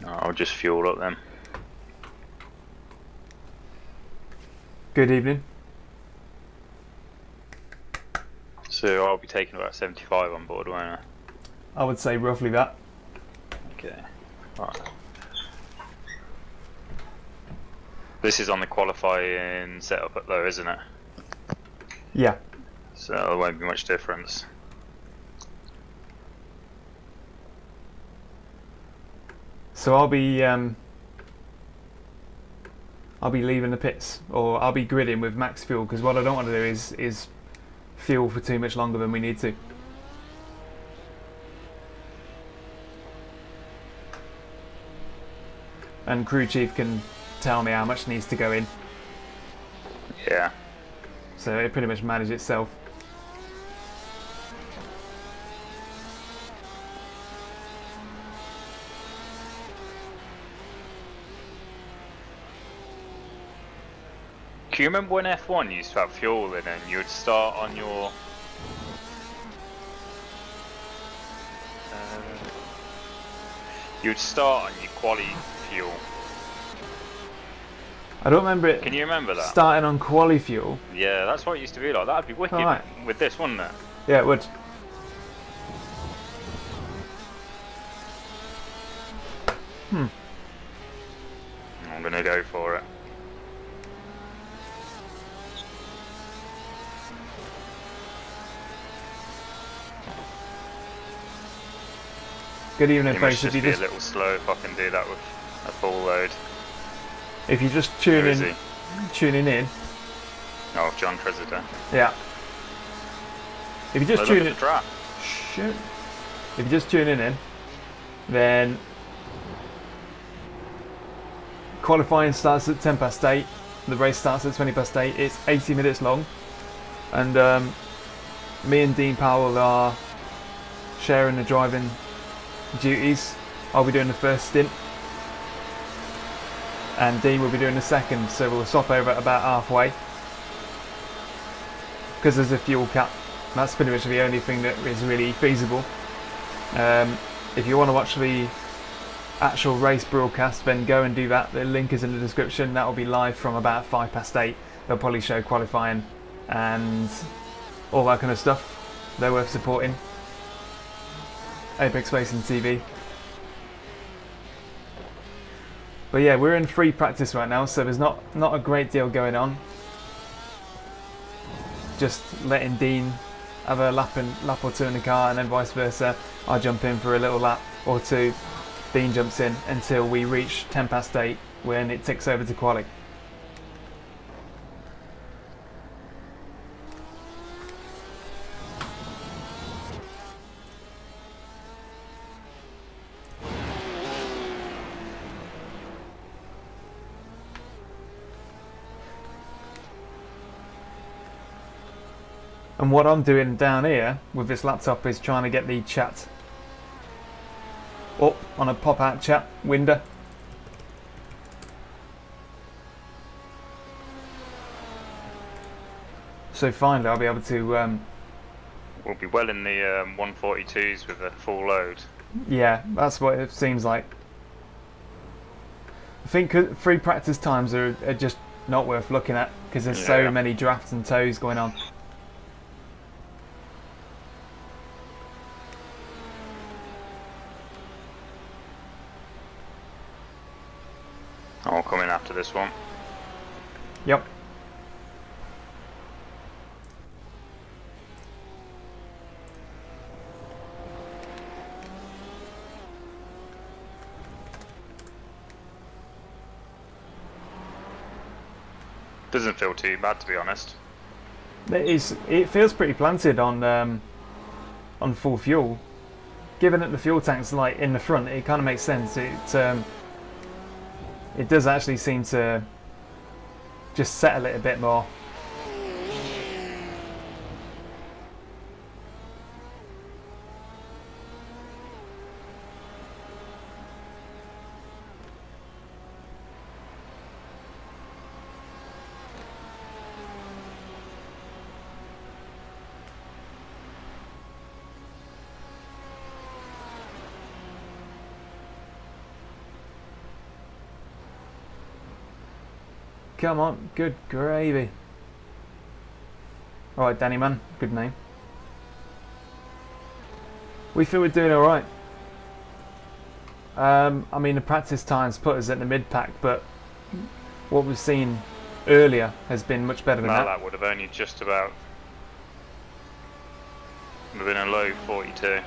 I'll just fuel up then. Good evening. So I'll be taking about 75 on board, won't I? I would say roughly that. Okay. Right. This is on the qualifying setup though, isn't it? Yeah. So there won't be much difference. So I'll be leaving the pits, or I'll be gridding with max fuel, because what I don't want to do is fuel for too much longer than we need to. And crew chief can tell me how much needs to go in. Yeah. So it pretty much manages itself. Do you remember when F1 used to have fuel in and you'd start on your... you'd start on your quali fuel. I don't remember it. Can you remember that? Starting on quali fuel. Yeah, that's what it used to be like. That'd be wicked with this, wouldn't it? Yeah, it would. I'm gonna go for it. Good evening, It folks. must just be a little slow if I can do that with a full load. If you just tuning in. Oh, John Tresidder. Yeah. If you just Look tune at in, the track. shit. If you're just tuning in, then qualifying starts at 10 past 8. The race starts at 20 past 8. It's 80 minutes long, and me and Dean Powell are sharing the driving duties. I'll be doing the first stint, and Dean will be doing the second. So we'll swap over at about halfway, because there's a fuel cap. That's pretty much the only thing that is really feasible. If you want to watch the actual race broadcast, then go and do that. The link is in the description. That will be live from about 5 past 8. They'll probably show qualifying and all that kind of stuff. They're worth supporting. Apex Racing TV. But yeah, we're in free practice right now, so there's not a great deal going on. Just letting Dean have a lap or two in the car, and then vice versa. I jump in for a little lap or two. Dean jumps in until we reach 10 past 8, when it ticks over to quali. And what I'm doing down here with this laptop is trying to get the chat up on a pop-out chat window. So finally I'll be able to... We'll be well in the 142s with a full load. Yeah, that's what it seems like. I think free practice times are just not worth looking at, because there's so many drafts and tows going on. I'll come in after this one. Yep. Doesn't feel too bad, to be honest. It feels pretty planted on full fuel. Given that the fuel tank's like in the front, it kind of makes sense. It does actually seem to just settle it a bit more. Come on, good gravy. Alright, Danny man, good name. We feel we're doing alright. I mean, the practice times put us at the mid-pack, but what we've seen earlier has been much better than that. That would have only just about would have been a low 42.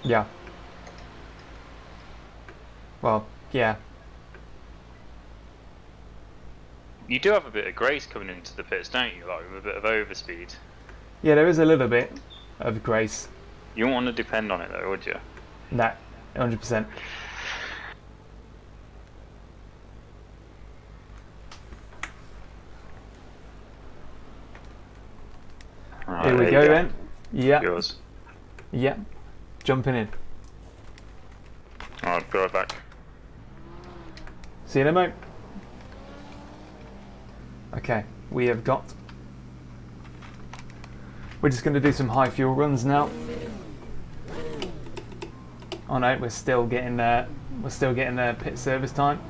Yeah. Well, yeah. You do have a bit of grace coming into the pits, don't you? Like with a bit of overspeed. Yeah, there is a little bit of grace. You wouldn't want to depend on it though, would you? Nah, 100%. Right, Here we go then. Yeah. Yours. Yeah. Jumping in. I'll be right back. See you then, mate. Okay, we have got. We're just going to do some high fuel runs now. Oh no, we're still getting there. We're still getting there pit service time.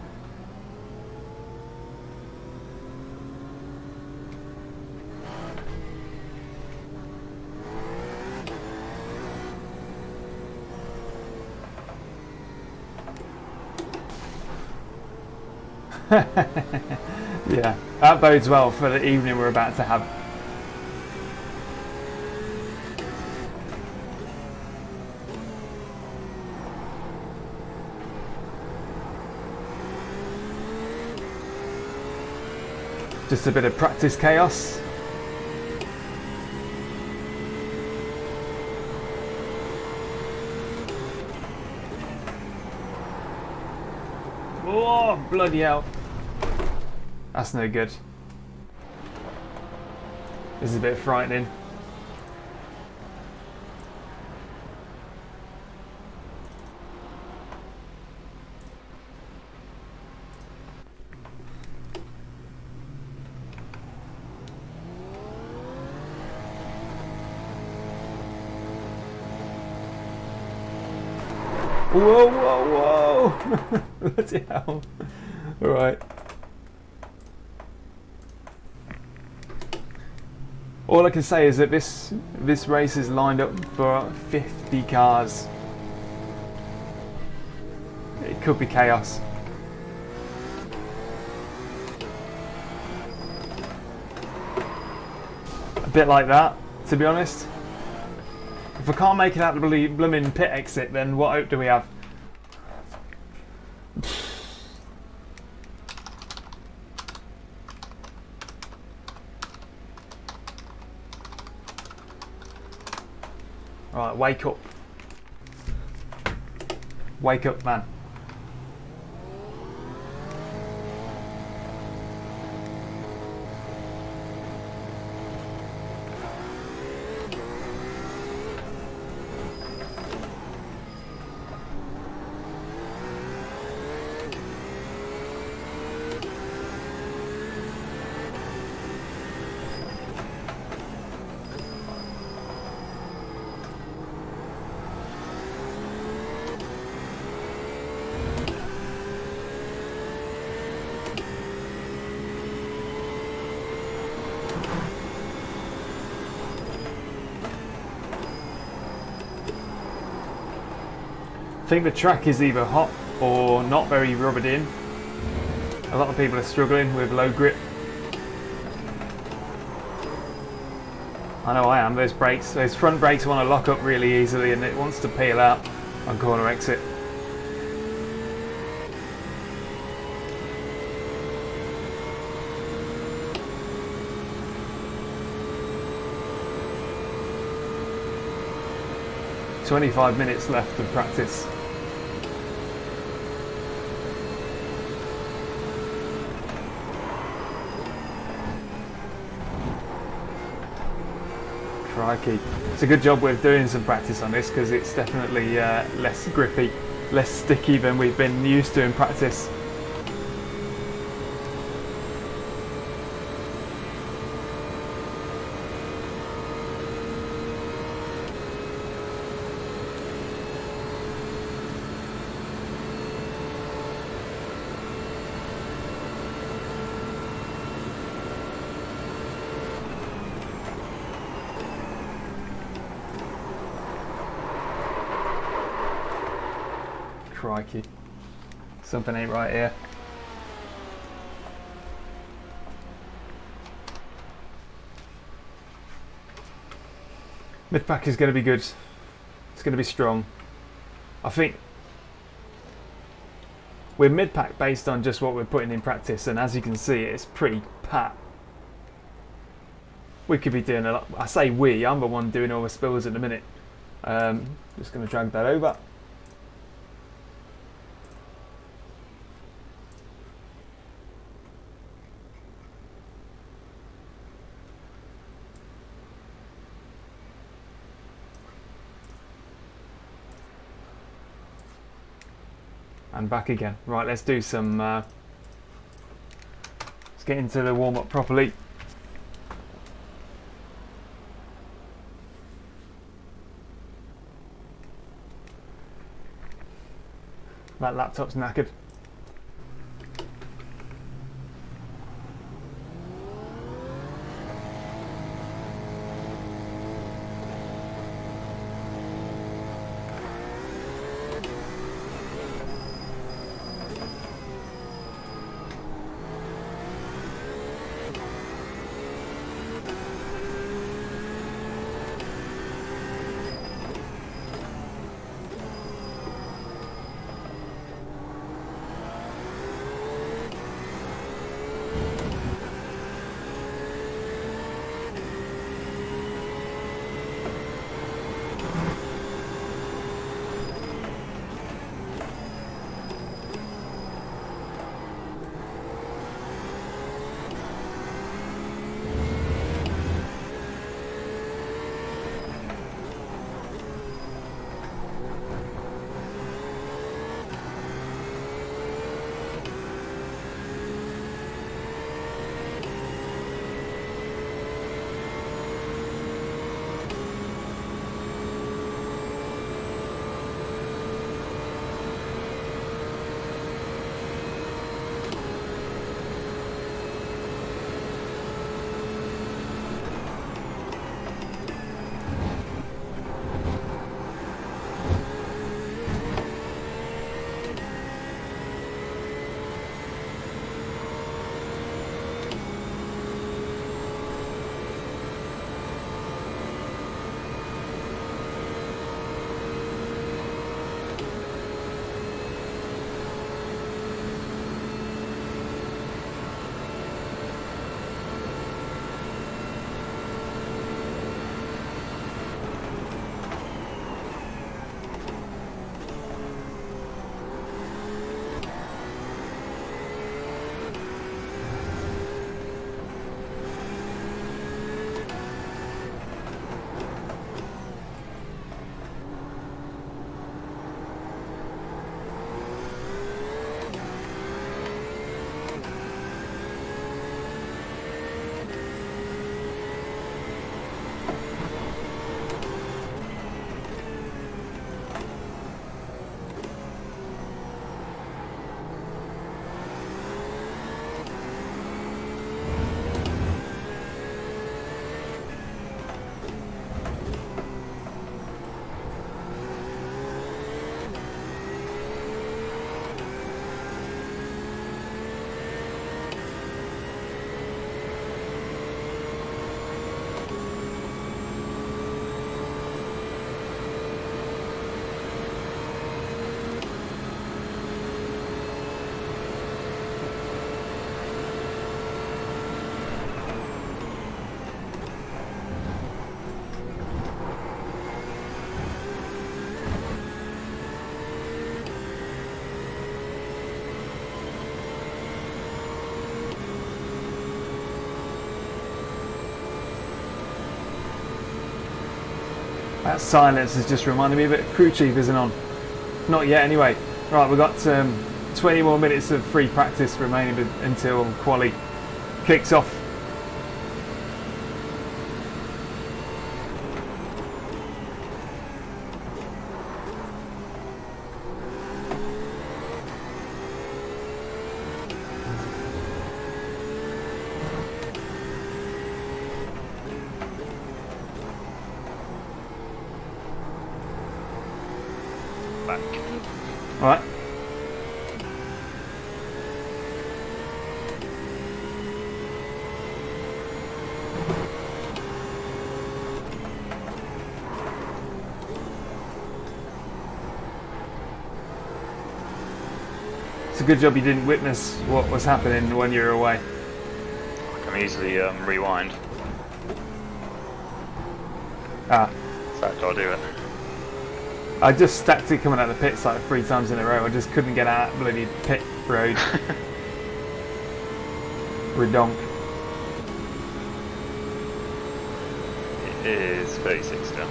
Yeah, that bodes well for the evening we're about to have. Just a bit of practice chaos. Oh, bloody hell. That's no good. This is a bit frightening. Whoa, whoa, whoa! Bloody hell. Alright. All I can say is that this race is lined up for 50 cars. It could be chaos. A bit like that, to be honest. If I can't make it out the blooming pit exit, then what hope do we have? Right, wake up. Wake up, man. I think the track is either hot or not very rubbered in. A lot of people are struggling with low grip. I know I am. Those brakes, those front brakes want to lock up really easily and it wants to peel out on corner exit. "25 minutes left of practice." Crikey. It's a good job we're doing some practice on this because it's definitely less grippy, less sticky than we've been used to in practice. Crikey. Something ain't right here. Mid-pack is going to be good. It's going to be strong. I think we're mid-pack based on just what we're putting in practice, and as you can see, it's pretty pat. We could be doing a lot. I say we, I'm the one doing all the spills at the minute. Just going to drag that over. And back again. Right, let's do some let's get into the warm-up properly. That laptop's knackered. That silence has just reminded me that crew chief isn't on. Not yet anyway. Right, we've got 20 more minutes of free practice remaining until quali kicks off. Back. Alright. It's a good job you didn't witness what was happening when you were away. I can easily rewind. Ah. In fact, I'll do it. I just stacked it coming out of the pits like 3 times in a row. I just couldn't get out of bloody pit road. Redonk. It is 36 still.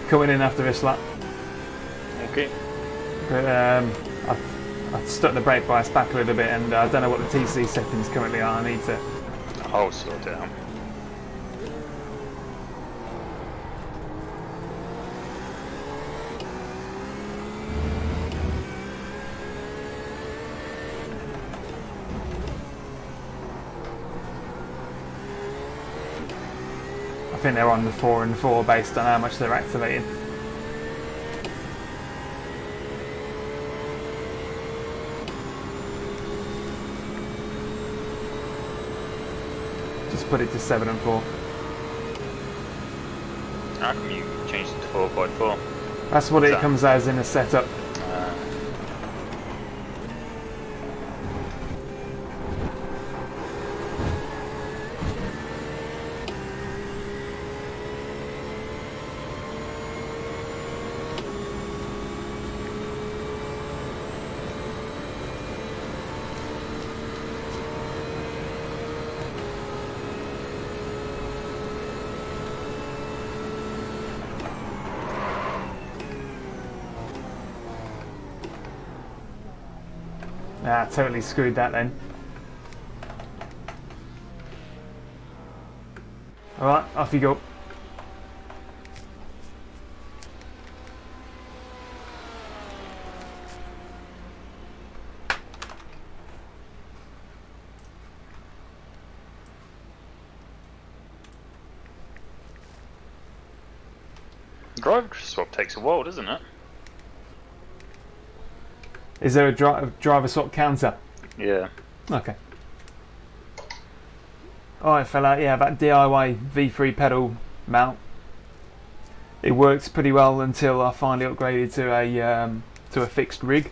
Coming in after this lap. Okay. But I stuck the brake bias back a little bit, and I don't know what the TC settings currently are. I need to. I'll sort it out. I think they're on the 4 and 4 based on how much they're activating. Just put it to 7 and 4. How come you changed it to 4x4? That's what it comes as in a setup. Ah, totally screwed that then. Alright, off you go. Driver swap takes a while, doesn't it? Is there a driver swap counter? Yeah. Okay. Alright fella, yeah, that DIY V3 pedal mount. It worked pretty well until I finally upgraded to a fixed rig.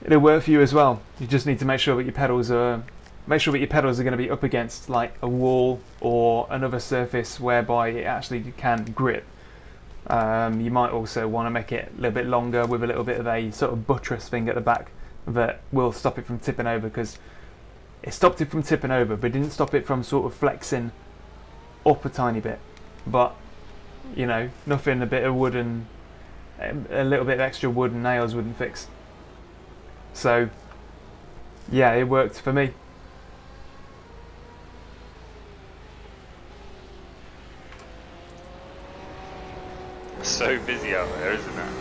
It'll work for you as well. You just need to make sure that your pedals are going to be up against like a wall or another surface whereby it actually can grip. You might also want to make it a little bit longer with a little bit of a sort of buttress thing at the back that will stop it from tipping over, because it stopped it from tipping over but didn't stop it from sort of flexing up a tiny bit. But you know, nothing a bit of wood and a little bit of extra wood and nails wouldn't fix. So yeah, it worked for me. So busy out there, isn't it?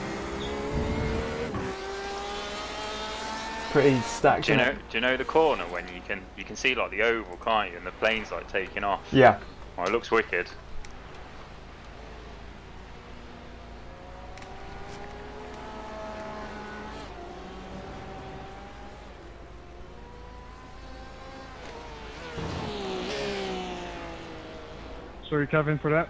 Pretty stacked. Do you know the corner when you can see like the oval, can't you? And the plane's like taking off. Yeah. Well, it looks wicked. Sorry, Kevin, for that.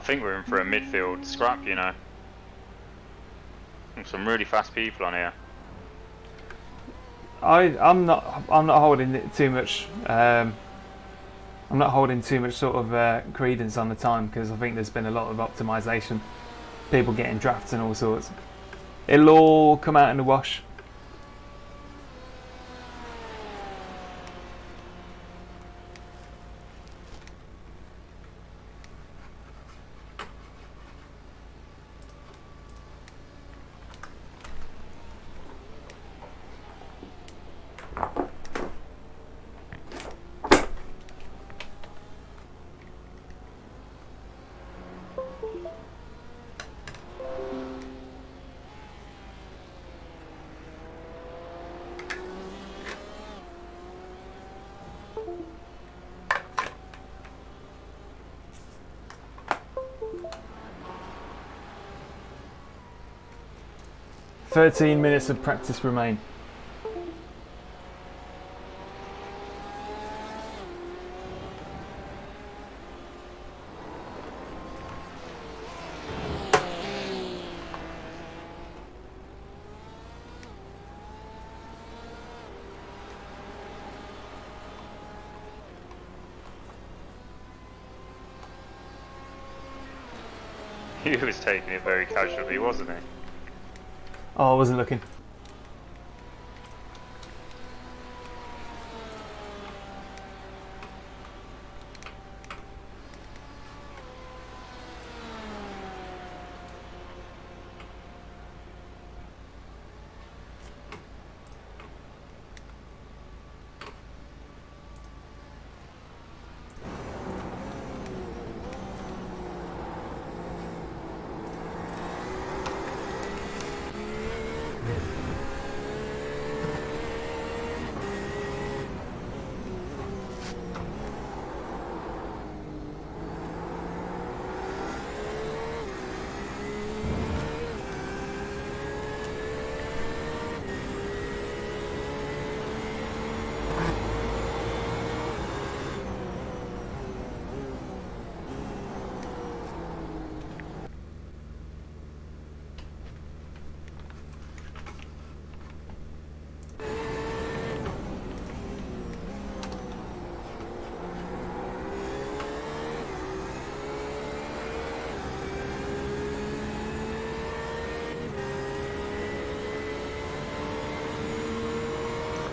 think we're in for a midfield scrap, you know. Some really fast people on here. I'm not holding it too much. I'm not holding too much sort of credence on the time, because I think there's been a lot of optimization, people getting drafts and all sorts. It'll all come out in the wash. "13 minutes of practice remain." He was taking it very casually, wasn't he? Oh, I wasn't looking.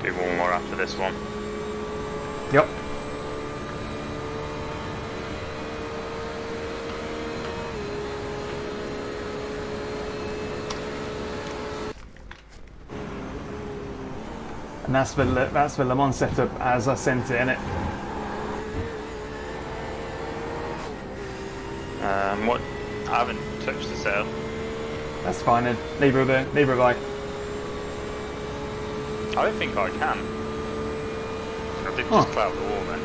Do one more after this one. Yep. And that's the Le Mans setup as I sent it, innit? What? I haven't touched the setup. That's fine then. Neither have I. I don't think I can. I did just cloud the wall then.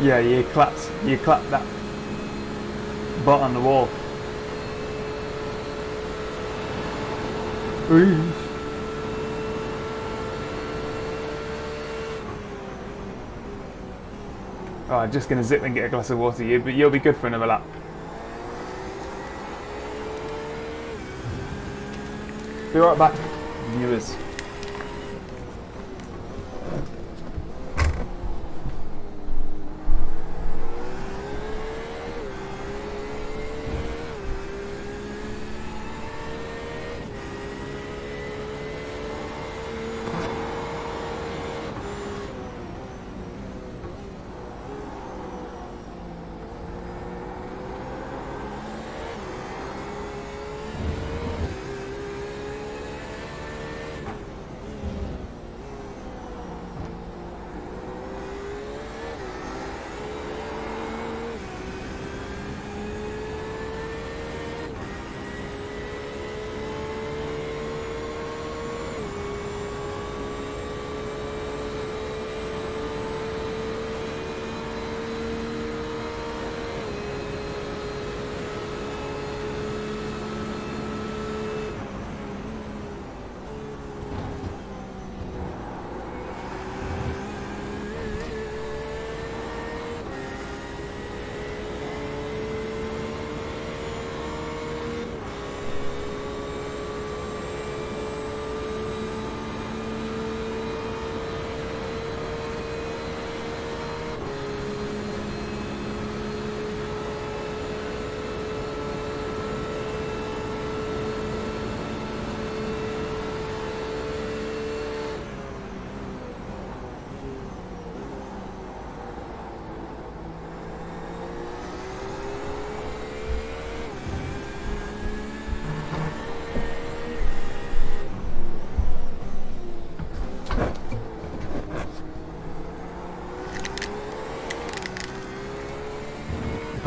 Yeah, you clapped that butt on the wall. Ooh. Alright, just gonna zip and get a glass of water. You'll be good for another lap. Be right back, viewers.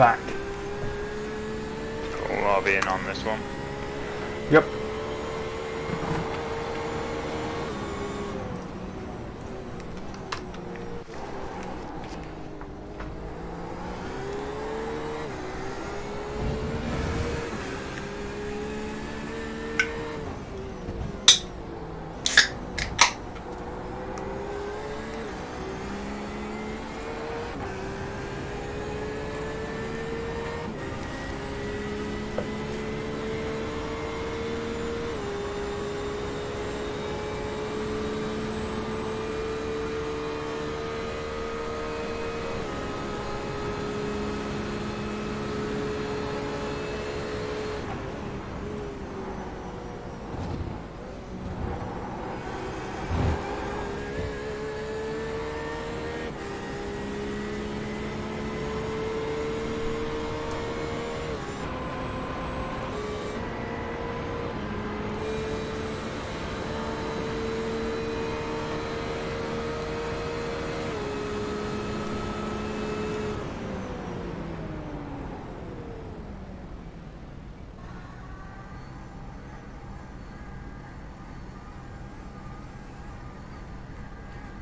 back. Cool, I'll be in on this one. Yep.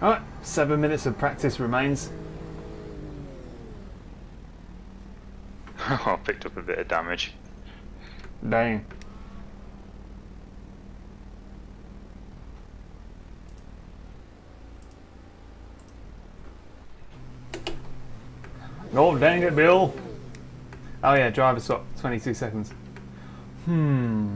Alright, 7 minutes of practice remains. I picked up a bit of damage. Dang. Oh, dang it, Bill. Oh yeah, driver swap, 22 seconds. Nah.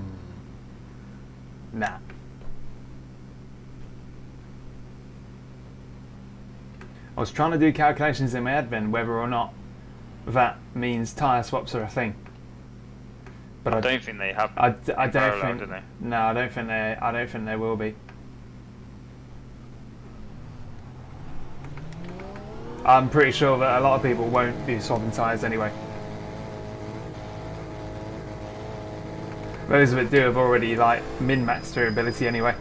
I was trying to do calculations in my head then whether or not that means tyre swaps are a thing. But I don't think they have. I don't parallel, think. do they? No, I don't think they. I don't think they will be. I'm pretty sure that a lot of people won't be swapping tyres anyway. Those that do have already like min-maxed their ability anyway.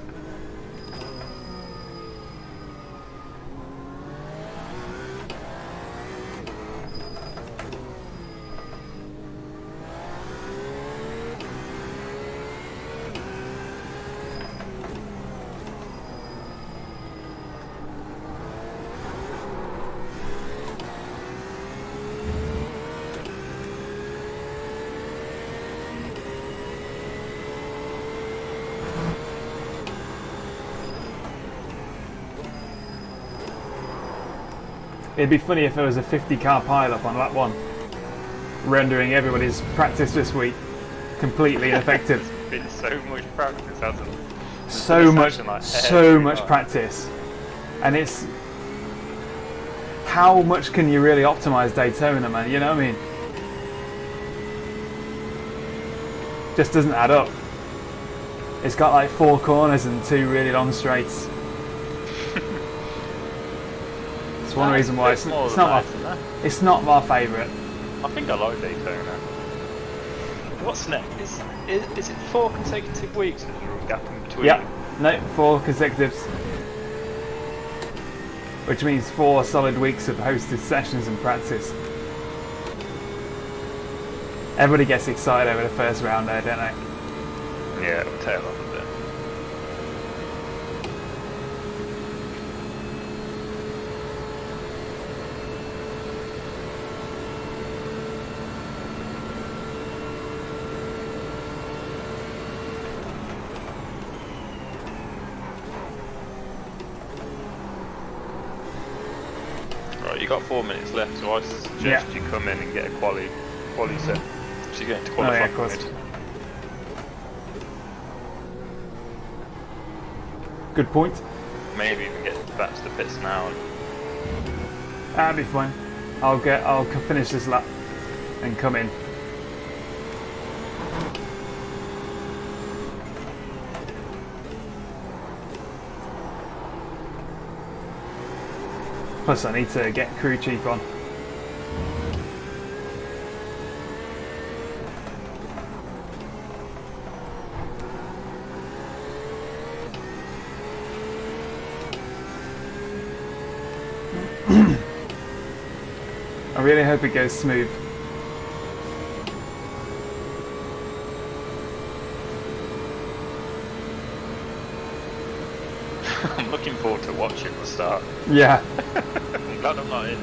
It'd be funny if there was a 50-car pile-up on lap 1, rendering everybody's practice this week completely ineffective. It's been so much practice, hasn't it? So much Like practice, and it's how much can you really optimize Daytona, man? You know what I mean? Just doesn't add up. It's got like 4 corners and 2 really long straights. It's one reason why it's not my favourite. I think I like Daytona. What's next? Is it 4 consecutive weeks with a gap in between? Yeah, no, 4 consecutives. Which means 4 solid weeks of hosted sessions and practice. Everybody gets excited over the first round there, don't they? Yeah, it'll tail off a bit. Right, you got 4 minutes left, so I suggest you come in and get a quali set. So you're going to qualify. Oh yeah, of course. Good point. Maybe even get back to the pits now. That'll be fine. I'll finish this lap and come in. Plus I need to get crew chief on. I really hope it goes smooth. forward to watching the start. Yeah. I'm glad I'm not in.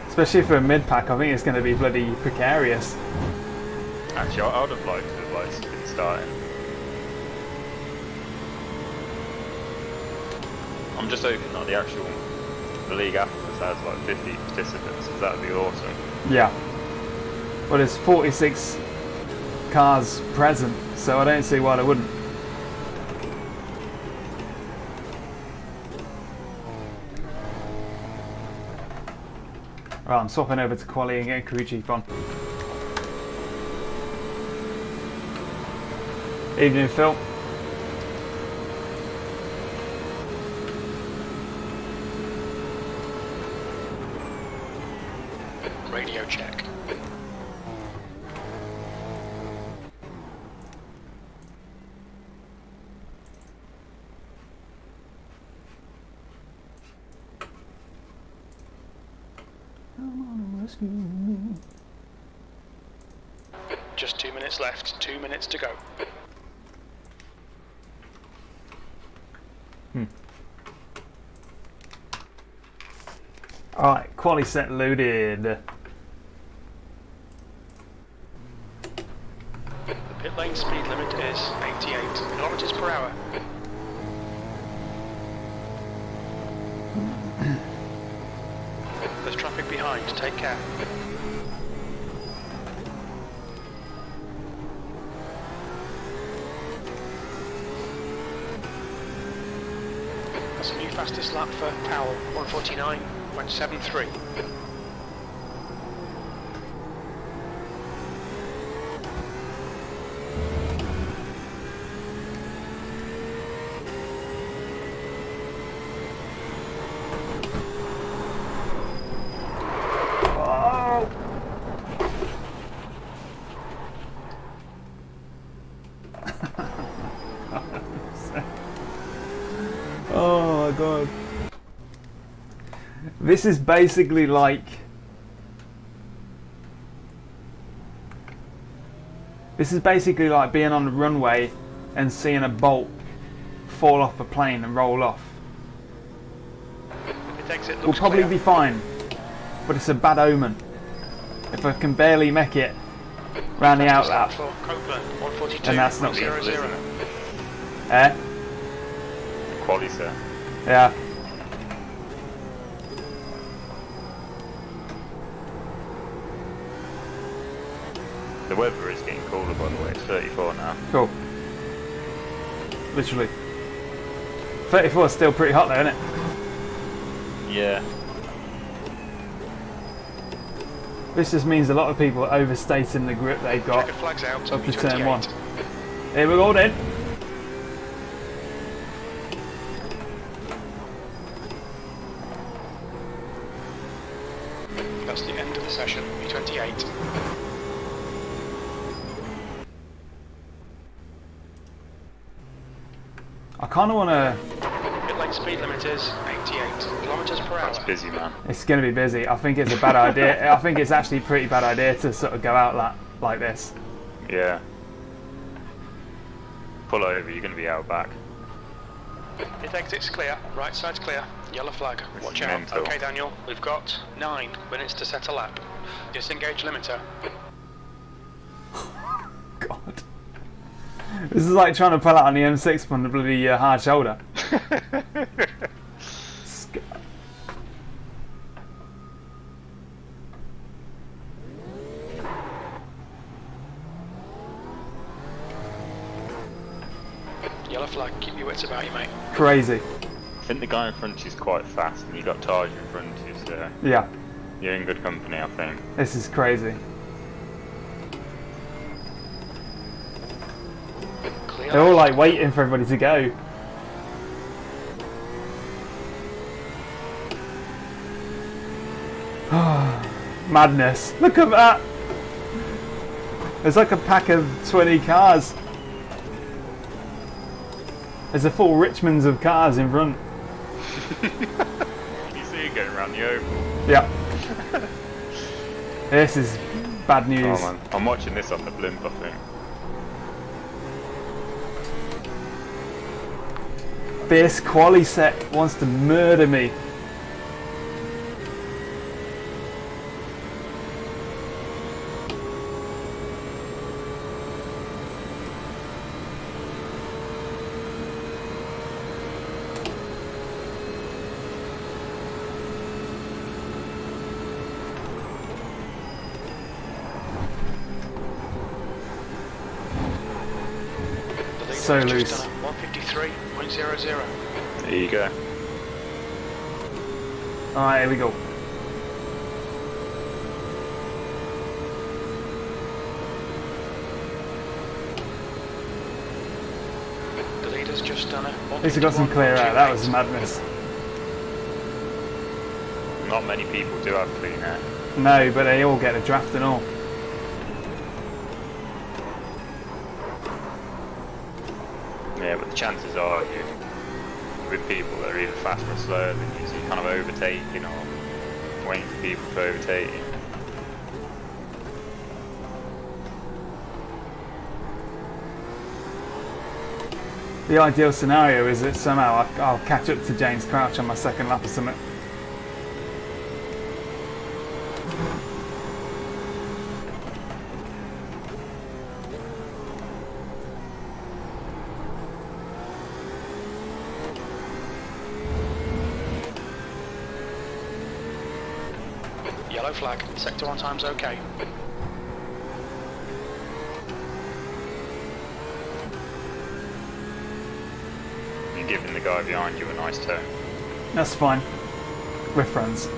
Especially for a mid-pack, I think it's going to be bloody precarious. Actually, I would have liked to have been starting. I'm just hoping that the league afterwards has like 50 participants, because that would be awesome. Yeah. Well, there's 46 cars present, so I don't see why they wouldn't. Right, I'm swapping over to quali and getting crew chief on. Evening, Phil. Radio check. Just 2 minutes left, 2 minutes to go. Alright, quali set loaded. The pit lane speed limit is 88 kilometers per hour. There's traffic behind, take care. That's a new fastest lap for Powell, 149.73. Oh my god. This is basically like... This is basically like being on the runway and seeing a bolt fall off a plane and roll off. We'll probably be fine, but it's a bad omen. If I can barely make it round the outlap, and that's not good. Eh? Quali set. Yeah. The weather is getting cooler, by the way. It's 34 now. Cool. Literally. 34 is still pretty hot though, isn't it? Yeah. This just means a lot of people are overstating the grip they've got Flags out up to turn 28. 1. Here we go then. That's the end of the session, B28. I kind of want to... Pit lane speed limit is 88 kilometers per hour. That's busy, man. It's going to be busy. I think it's a bad idea. I think it's actually a pretty bad idea to sort of go out like this. Yeah. Pull over, you're going to be out back. Pit exit's clear, right side's clear, yellow flag. Watch out. Mental. Okay, Daniel, we've got 9 minutes to set a lap. Disengage limiter. God. This is like trying to pull out on the M6 from the bloody hard shoulder. Yellow flag, keep your wits about you, mate. Crazy. I think the guy in front of you is quite fast, and you got Taj in front of you, so Yeah. you're in good company, I think. This is crazy. Clear. They're all like waiting for everybody to go. Madness. Look at that. There's like a pack of 20 cars. There's a full Richmonds of cars in front. You see it going around the oval. Yeah. This is bad news. Oh man, I'm watching this on the blimp, I think. This quali set wants to murder me. So loose. 153.00. There you go. Alright, here we go. The leader's just done it. At least I got some clear out. That was madness. Not many people do have clean air. No, but they all get a draft and all. Yeah, but the chances are you, with people that are either fast or slower than you, so you're kind of overtaking or waiting for people to overtake you. The ideal scenario is that somehow I'll catch up to James Crouch on my second lap or something. Yellow flag. Sector 1 time's okay. You're giving the guy behind you a nice turn. That's fine. We're friends.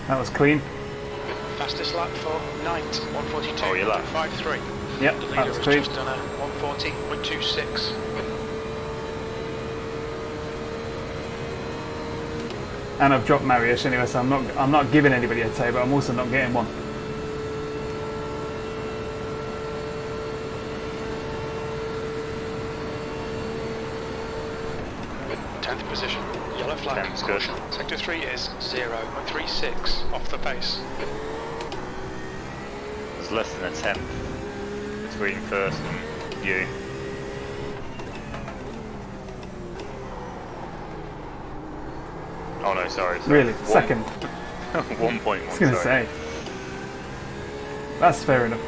That was clean. Fastest lap for night. 142. Oh, your lap. 53. Yep, The that leader was has clean. just done a 140.26. And I've dropped Mariusz anyway, so I'm not giving anybody a tow, but I'm also not getting one. Position. Yellow flag. Tenth's good. Sector 3 is 0.36 off the pace. There's less than a tenth between first and you. Oh no, sorry. Really? Second. 1.1. I was going to say. That's fair enough.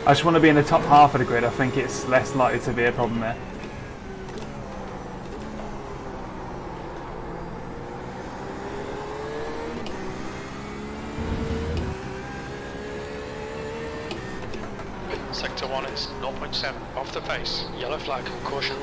I just want to be in the top half of the grid. I think it's less likely to be a problem there. Sector 1 is 0.7 off the pace. Yellow flag. Caution.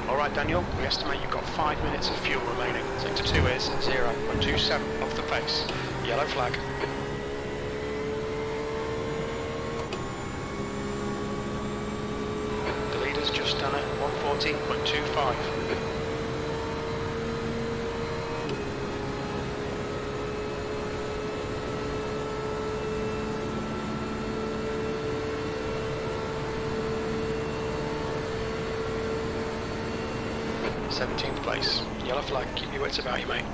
Alright Daniel, we estimate you've got 5 minutes of fuel remaining. Sector 2 is 0.27 off the pace. Yellow flag. The leader's just done it, 140.25. th place. Yellow flag, keep your wits about you, mate.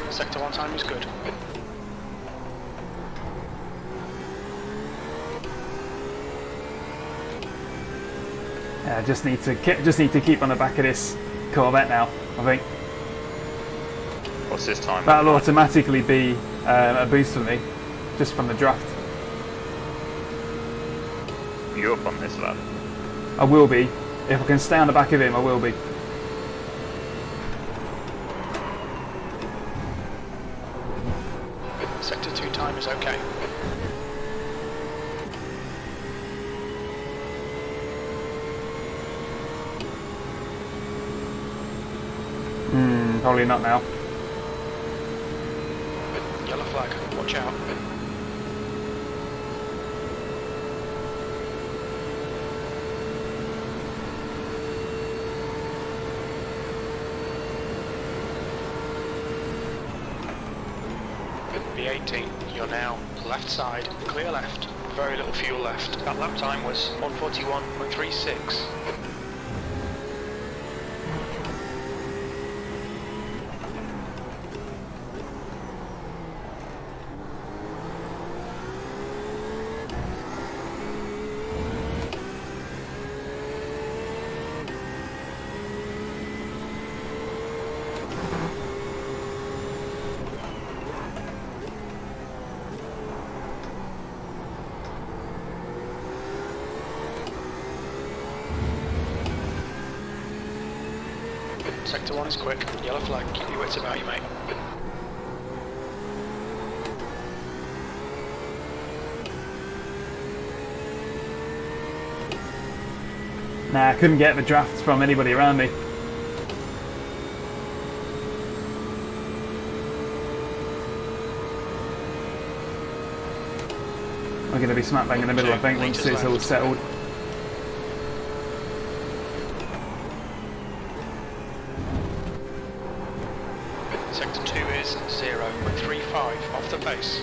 Sector 1 time is good. Yeah, just need to keep on the back of this Corvette now, I think. What's this time? That'll automatically be a boost for me, just from the draft. You up on this lap? I will be. If I can stay on the back of him, I will be. Sector 2 time is okay. Probably not now. Yellow flag, watch out. B18, you're now left side, clear left, very little fuel left. That lap time was 1:41.36. Sector 1 is quick, yellow flag, keep your wits about you, mate. Nah, I couldn't get the drafts from anybody around me. We're going to be smack bang in the middle, I think, once it's all settled. Sector 2 is 0.35 off the pace.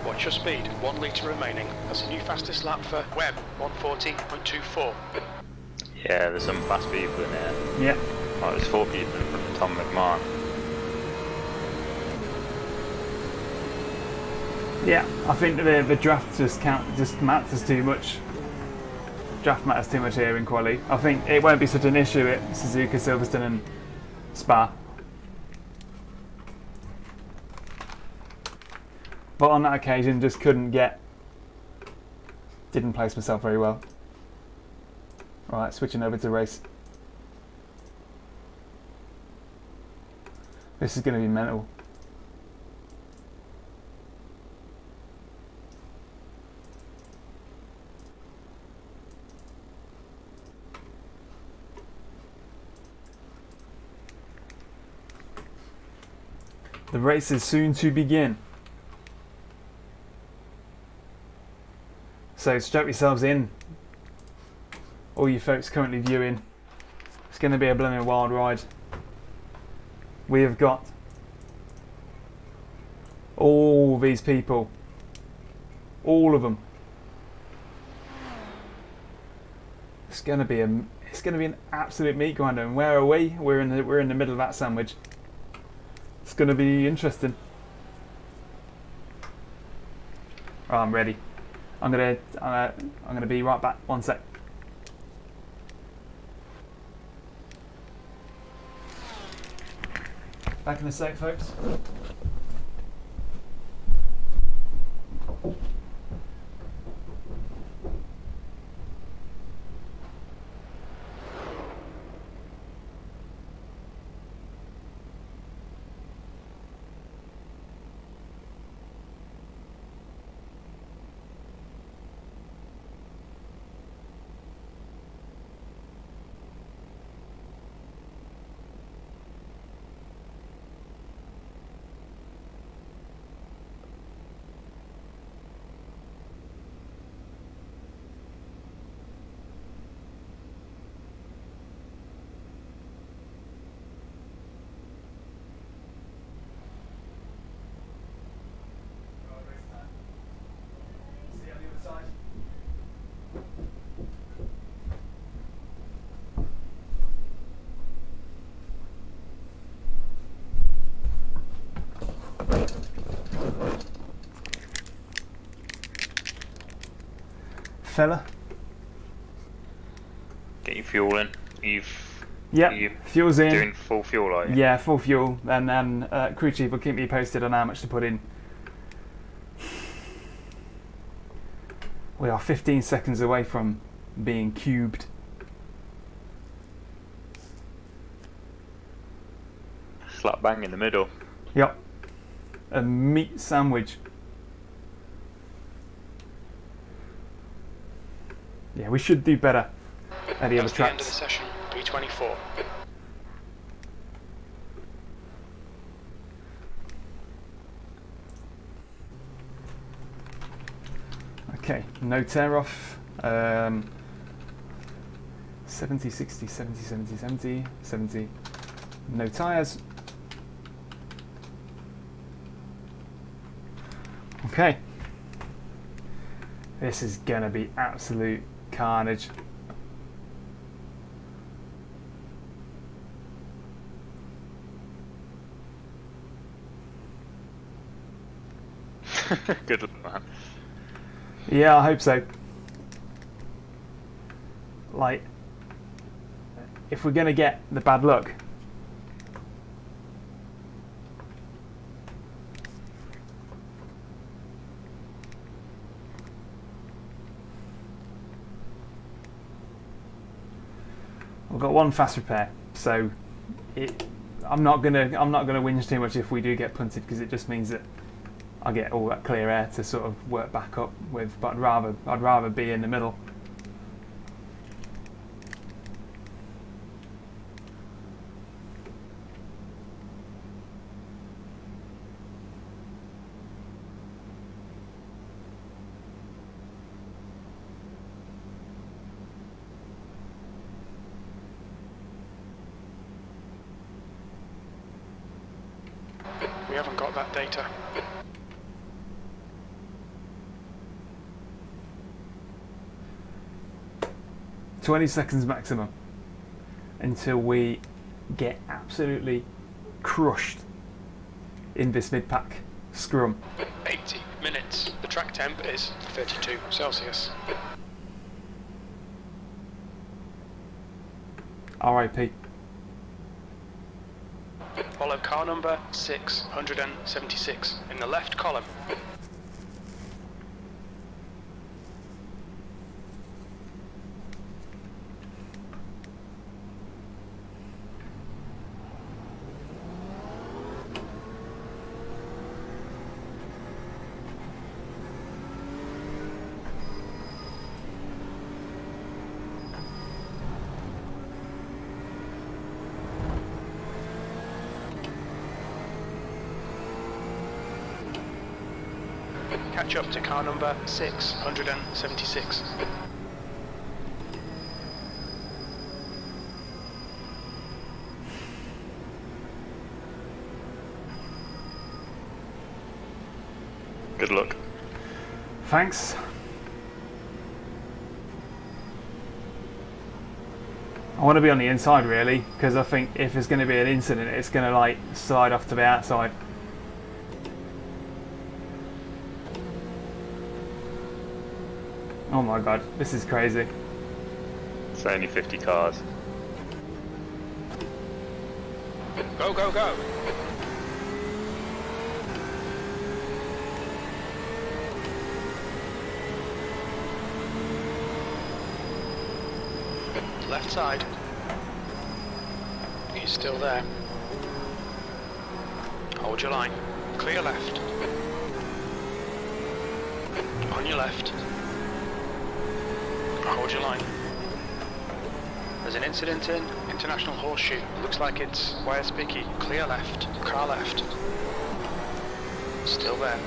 Watch your speed, 1 litre remaining. That's the new fastest lap for Webb, 1:40.24. Yeah, there's some fast people in there. Yeah. Oh, there's 4 people in front of Tom McMahon. Yeah, I think the draft just matters too much. Draft matters too much here in quali. I think it won't be such an issue at Suzuka, Silverstone and Spa. But on that occasion, just didn't place myself very well. Right, switching over to race. This is going to be mental. The race is soon to begin. So strap yourselves in, all you folks currently viewing. It's going to be a blooming wild ride. We have got all these people, all of them. It's going to be an absolute meat grinder. And where are we? We're in the middle of that sandwich. It's going to be interesting. Oh, I'm ready. I'm gonna be right back. 1 sec. Back in a sec, folks. fella. Get your fuel in. Yep, you fuel's in. doing full fuel, are you? Yeah, full fuel, and then crew chief will keep me posted on how much to put in. We are 15 seconds away from being cubed. Slap bang in the middle. Yep. A meat sandwich. Yeah, we should do better at the other That's the end of the tracks. session. P24. Okay, no tear off. 70, 60, 70, 70, 70, 70. No tyres. Okay. This is gonna be absolute carnage. Good luck, man. Yeah, I hope so. Like, if we're gonna get the bad luck, we've got one fast repair, so I'm not gonna whinge too much if we do get punted, because it just means that I get all that clear air to sort of work back up with. But I'd rather be in the middle. We haven't got that data. "20 seconds maximum until we get absolutely crushed in this mid-pack scrum." 80 minutes. The track temp is 32 Celsius. RIP. Follow car number 676 in the left column. Catch up to car number 676. Good luck. Thanks. I want to be on the inside really, because I think if there's going to be an incident, it's going to like slide off to the outside. Oh my god, this is crazy. It's only 50 cars. Go, go, go! Left side. He's still there. Hold your line. Clear left. On your left. Hold your line. There's an incident in International Horseshoe. Looks like it's wire spiky. Clear left. Car left. Still there.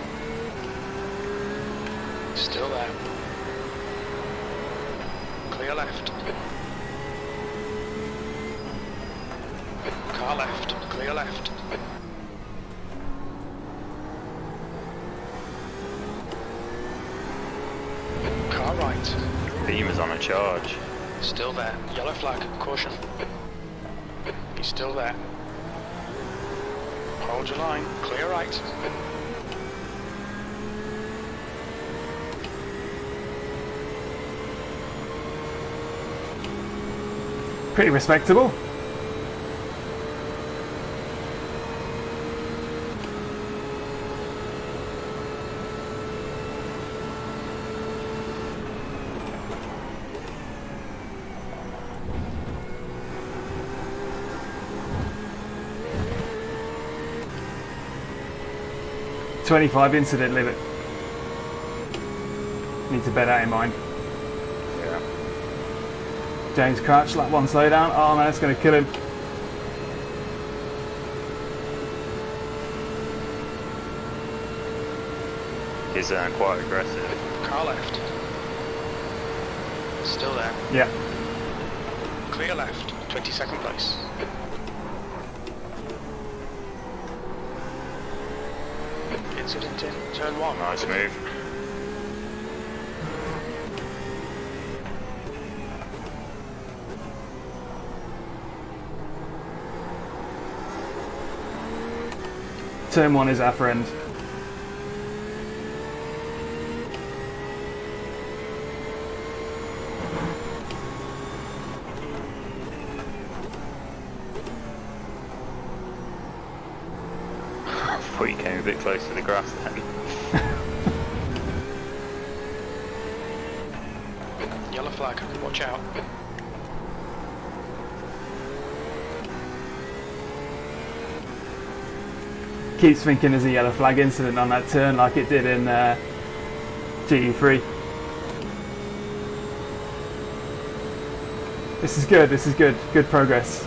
Still there. Clear left. Car left. Clear left. Car right. Beam is on a charge. Still there. Yellow flag. Caution. He's still there. Hold your line. Clear right. Pretty respectable. .25 incident limit. Need to bear that in mind. Yeah. James Crouch, lap 1 slowdown. Oh man, it's going to kill him. He's quite aggressive. Car left. Still there. Yeah. Clear left. 22nd place. Incident in turn 1. Nice move. Turn 1 is our friend. I thought you came a bit close to the grass then. Yellow flag. Watch out. Keeps thinking there's a yellow flag incident on that turn like it did in GT3. This is good, this is good. Good progress.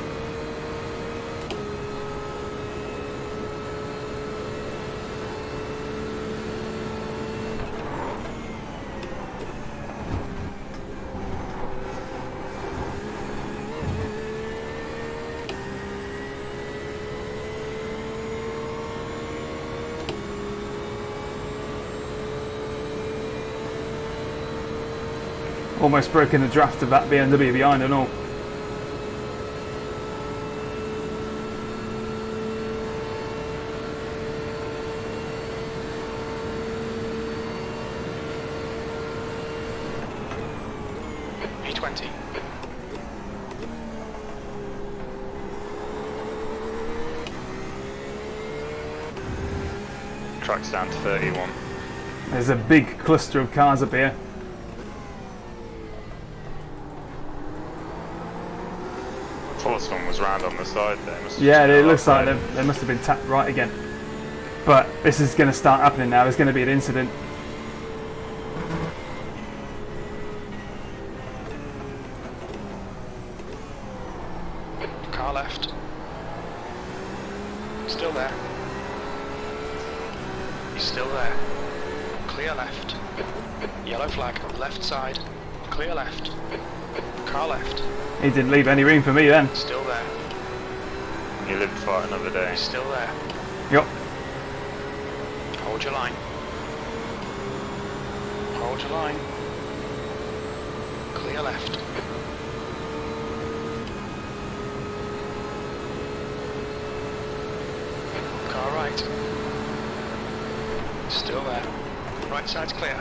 Almost broken the draft of that BMW behind and all. P20. Track's down to 31. There's a big cluster of cars up here. First one was round on the side there. Yeah, it looks like they must have been tapped right again. But this is going to start happening now. There's going to be an incident. Car left. Still there. He's still there. Clear left. Yellow flag. Left side. Clear left. Car left. He didn't leave any room for me then. Still there. You live to fight another day. He's still there. Yup. Hold your line. Hold your line. Clear left. Car right. Still there. Right side's clear.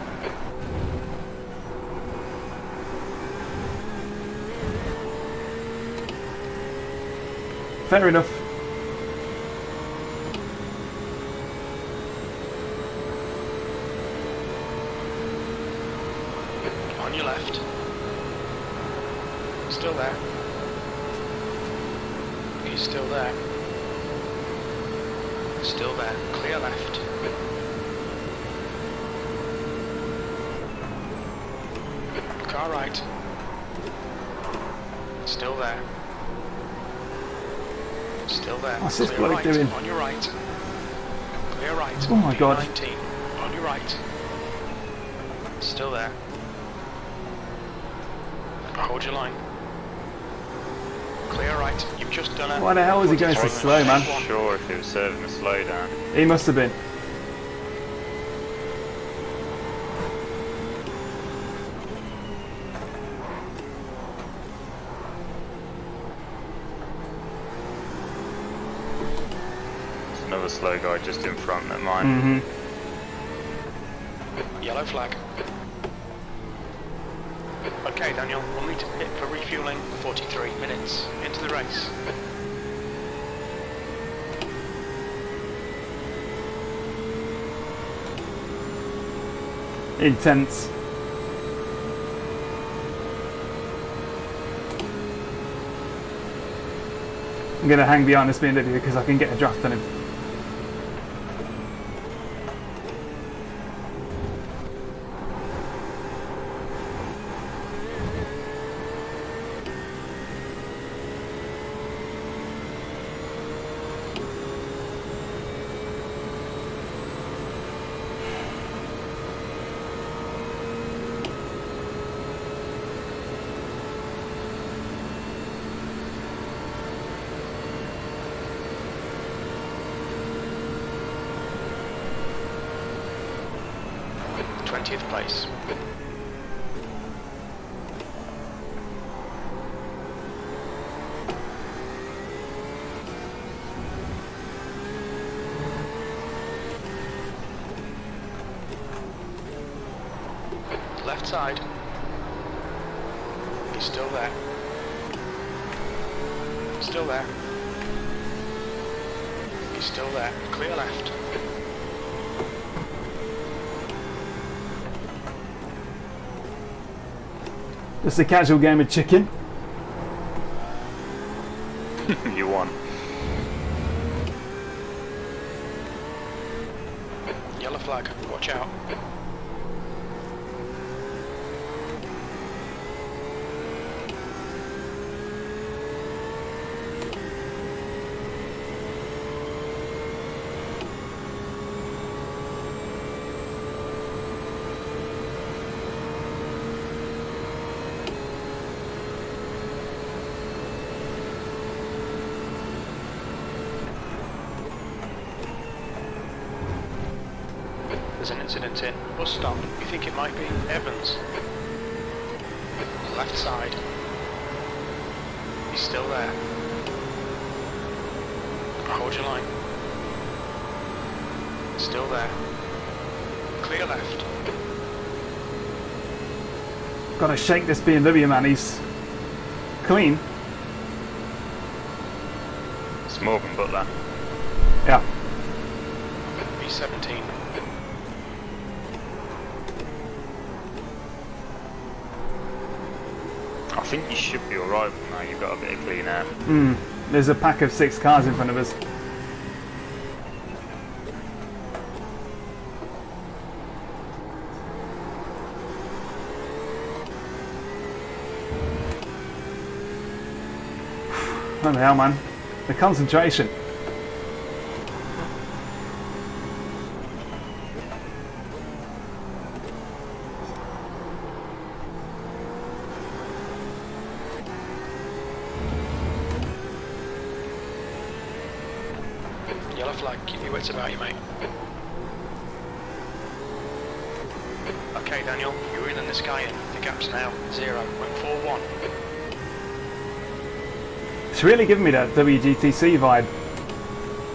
Fair enough. On your left. Still there. He's still there. Still there. Clear left. Car right. Still there. Still there. What's this Clear bloke right. doing? On your right. Clear right. Oh my God. P19. On your right. Still there. Hold your line. Clear right. You've just done it. Why the hell was he going so slow, man? I'm not sure if he was serving a slowdown. He must have been. There's another slow guy just in front at mine. Yellow flag. Okay, Daniel, we'll need to pit for refueling 43 minutes into the race. Intense. I'm going to hang behind this BMW because I can get a draft on him. Place. Left side. He's still there. Still there. He's still there. Clear left. Just a casual game of chicken. You won. Yellow flag, watch out. There's an incident in. Bus stop. You think it might be Evans? Left side. He's still there. Hold your line. Still there. Clear left. Gotta shake this BMW, man. He's clean. It's Morgan Butler. Yeah. B17. I think you should be alright now, you've got a bit of clean air. There's a pack of 6 cars in front of us. What the hell, man? The concentration. Yellow flag, keep your wits about you, mate. Okay, Daniel, you're reeling this guy in. The gap's now 0.41. It's really giving me that WGTC vibe,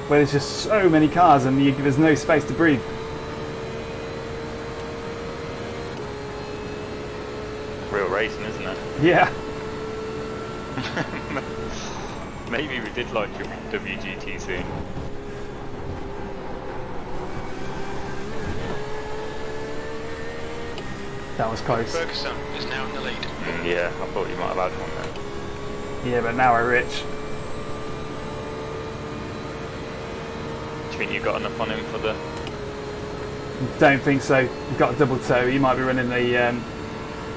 where there's just so many cars and there's no space to breathe. Real racing, isn't it? Yeah. Maybe we did like WGTC. That was close. Ferguson is now in the lead. Yeah, I thought you might have had one there. Yeah, but now we're rich. Do you think you got enough on him for the... Don't think so. We've got a double toe. He might be running the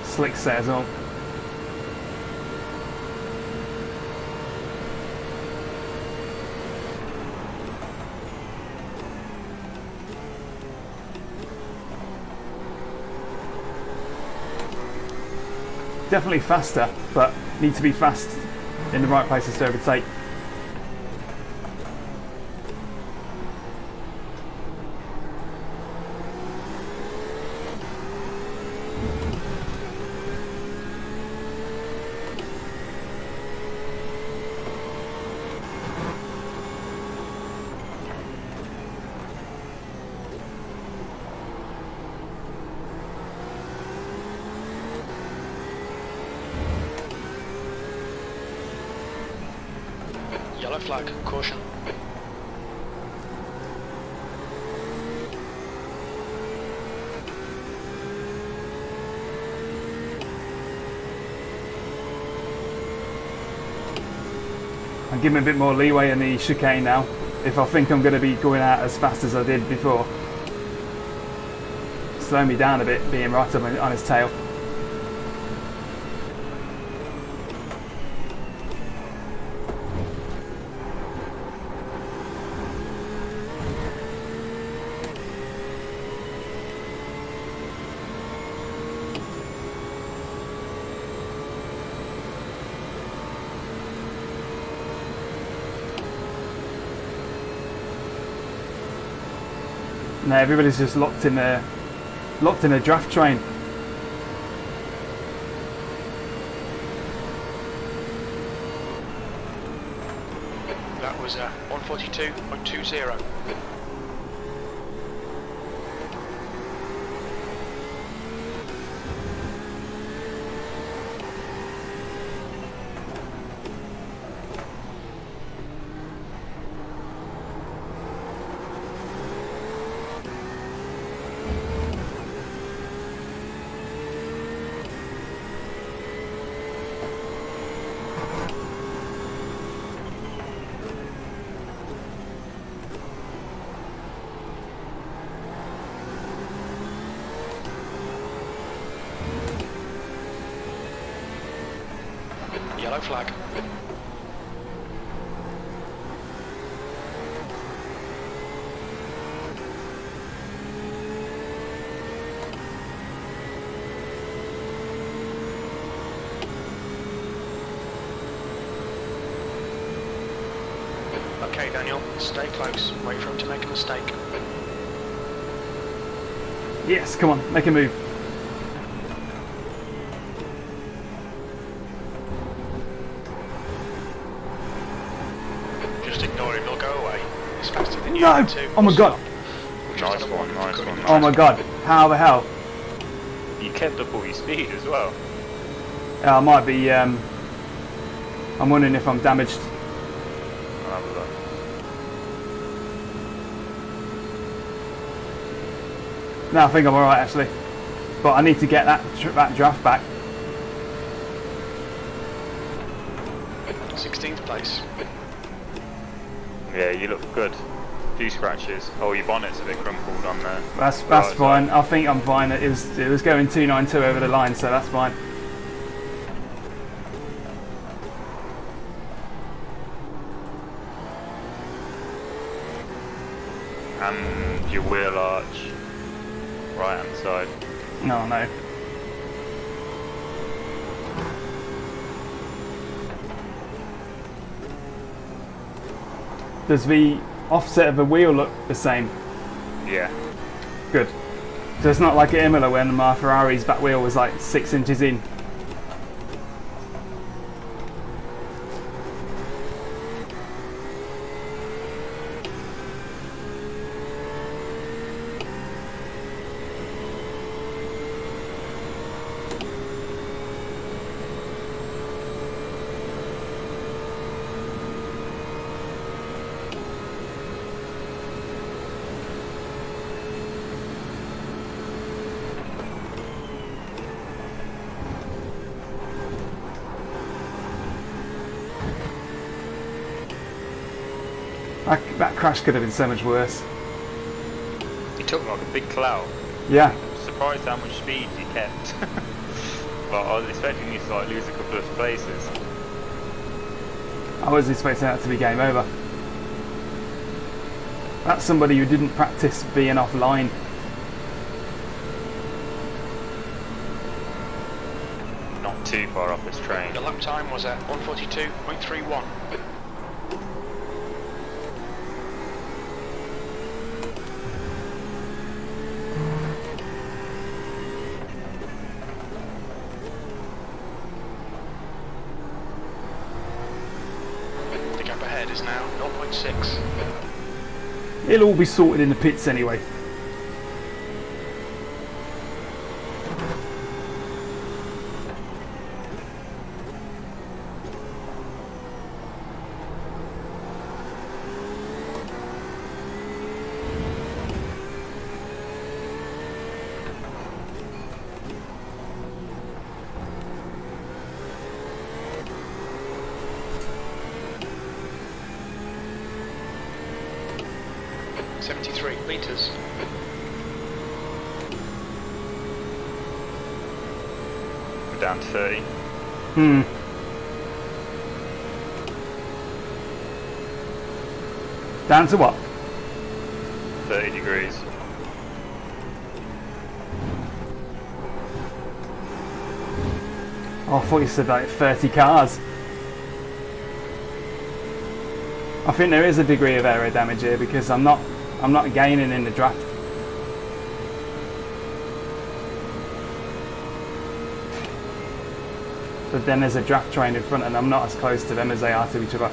slick set as well. Definitely faster, but need to be fast in the right places to overtake. Yellow flag, caution. I'm giving a bit more leeway in the chicane now, if I think I'm going to be going out as fast as I did before. Slow me down a bit, being right up on his tail. No, everybody's just locked in a draft train. That was 142.20. Yellow flag. Okay, Daniel, stay close. Wait for him to make a mistake. Yes, come on, make a move. Just ignore him, he'll go away. He's faster than you. No! Too. Oh my god! Nice one, nice one. Oh my god, how the hell? You kept up all your speed as well. I might be, I'm wondering if I'm damaged. I'll have a look. No, I think I'm alright actually. But I need to get that draft back. 16th place. Yeah, you look good. A few scratches. Oh, your bonnet's a bit crumpled on there. That's Right, fine. I think I'm fine. It was going 292 over the line, so that's fine. And your wheel arch, right hand side. No, no. Does the offset of the wheel look the same? Yeah. Good. So it's not like at Imola when my Ferrari's back wheel was like 6 inches in. That crash could have been so much worse. You took like a big cloud. Yeah. I'm surprised how much speed you kept. But I was expecting you to like lose a couple of places. I was expecting that to be game over. That's somebody who didn't practice being offline. Not too far off this train. The lap time was at 142.31. The gap ahead is now 0.6. It'll all be sorted in the pits anyway. 73 litres. We're down to 30. Down to what? 30 degrees. Oh, I thought you said like 30 cars. I think there is a degree of aero damage here because I'm not gaining in the draft. But then there's a draft train in front and I'm not as close to them as they are to each other.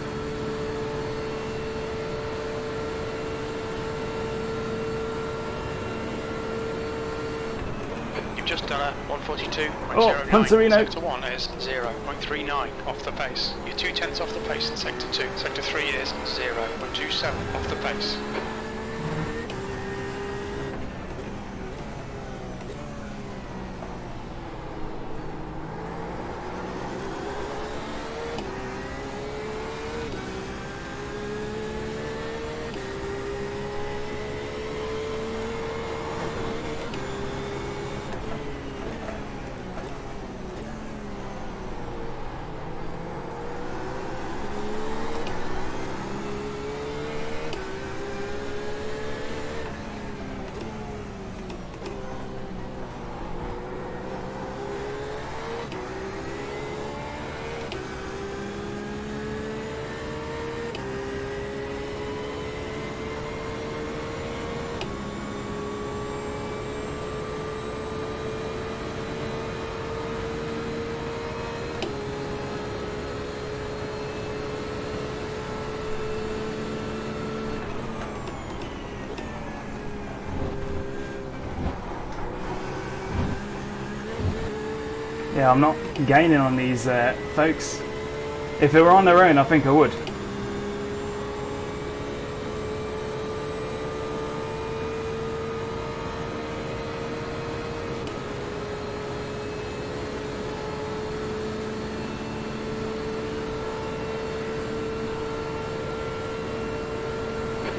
You've just done a 142.09. Oh, Punterino. Sector 1 is 0.39 off the pace. You're 2/10 off the pace in Sector 2. Sector 3 is 0.27 off the pace. Yeah, I'm not gaining on these folks. If they were on their own, I think I would.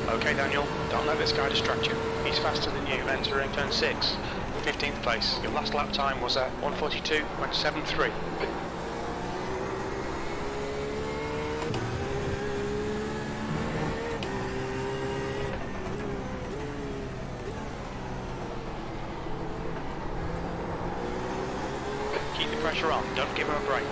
Okay, Daniel, don't let this guy distract you. He's faster than you, entering turn 6. 15th place. Your last lap time was at 142.73. Keep the pressure on, don't give him a break.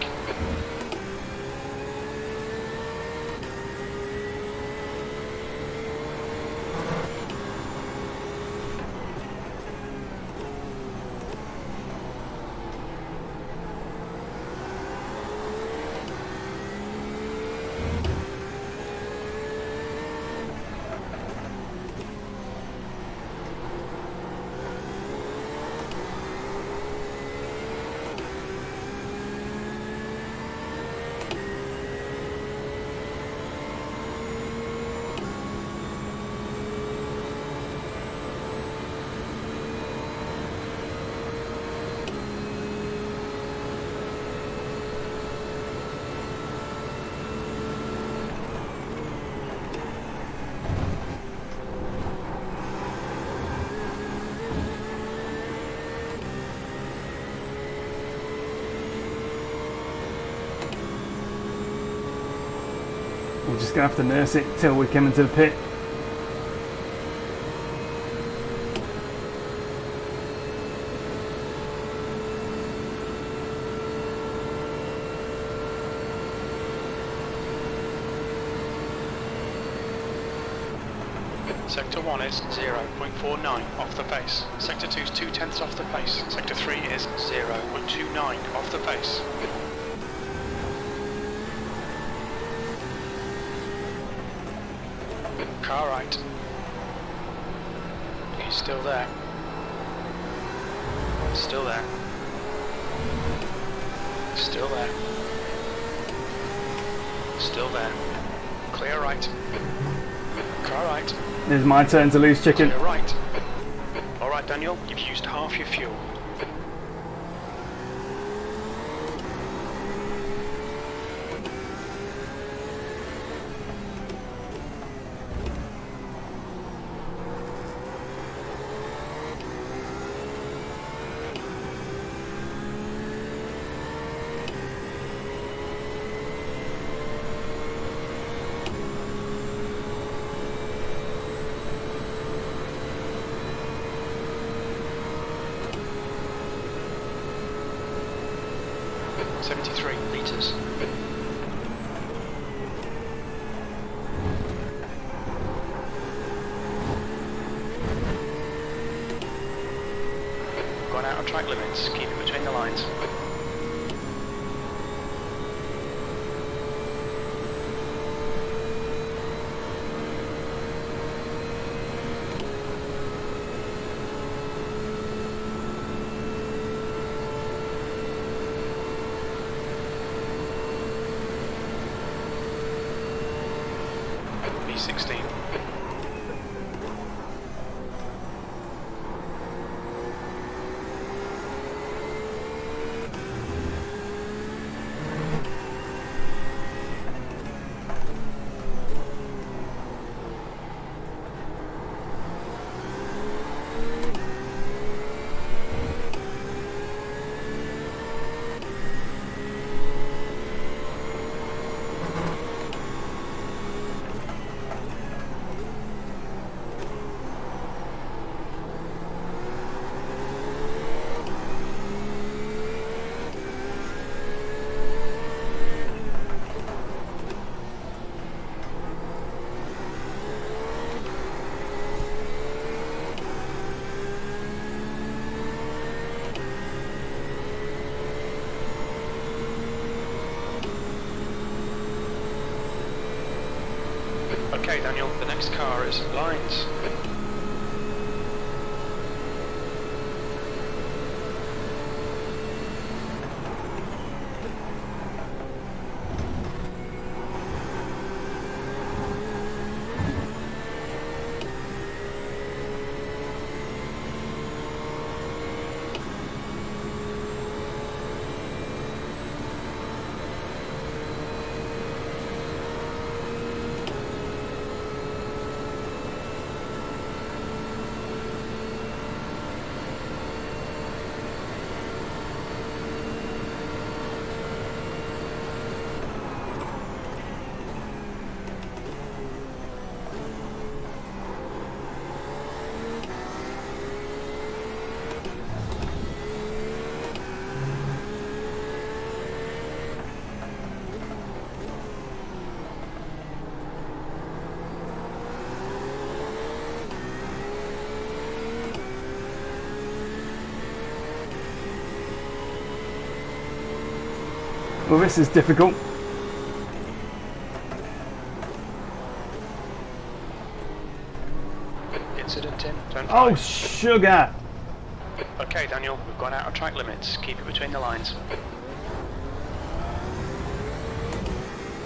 We're just going to have to nurse it till we come into the pit. Sector 1 is 0.49 off the pace. Sector 2 is 2/10 off the pace. Sector 3 is 0.29 off the pace. Car right. He's still there. Still there. Still there. Still there. Clear right. Car right. It's my turn to lose chicken. Clear right. Alright Daniel, you've used half your fuel. 73 litres. Gone out of track limits, keep it between the lines. B16. Okay, Daniel, the next car is lines. Well, this is difficult. Incident in, turn 5. Oh, sugar! Okay, Daniel, we've gone out of track limits. Keep it between the lines.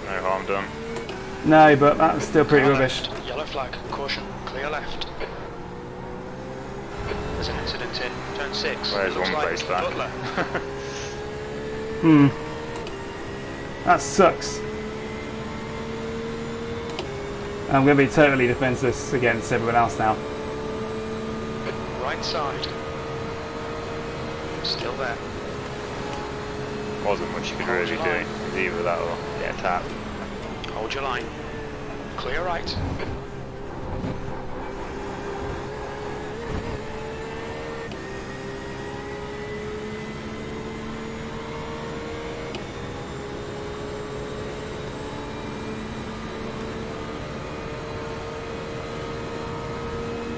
No harm done. No, but that was still pretty Car rubbish. left, yellow flag, caution, clear left. There's an incident in, turn 6. Where's Looks one like place back? Butler. That sucks. I'm going to be totally defenseless against everyone else now. Right side. Still there. Wasn't much you could really do. It was either that or get a tap. Hold your line. Clear right.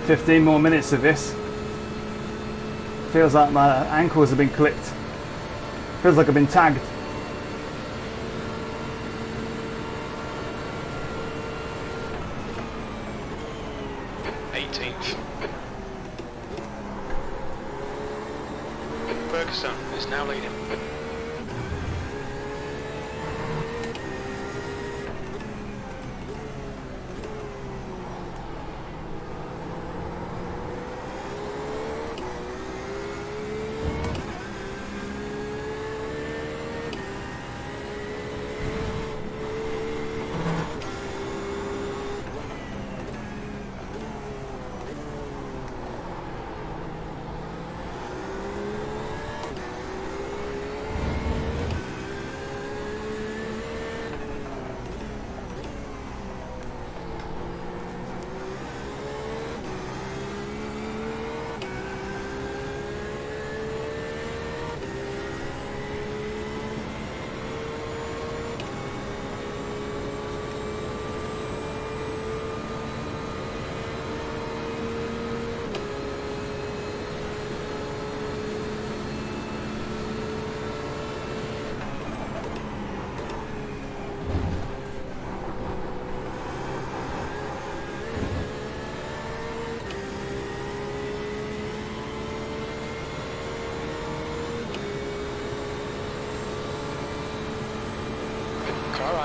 "15 more minutes of this. Feels like my ankles have been clipped. Feels like I've been tagged." Ferguson is now leading.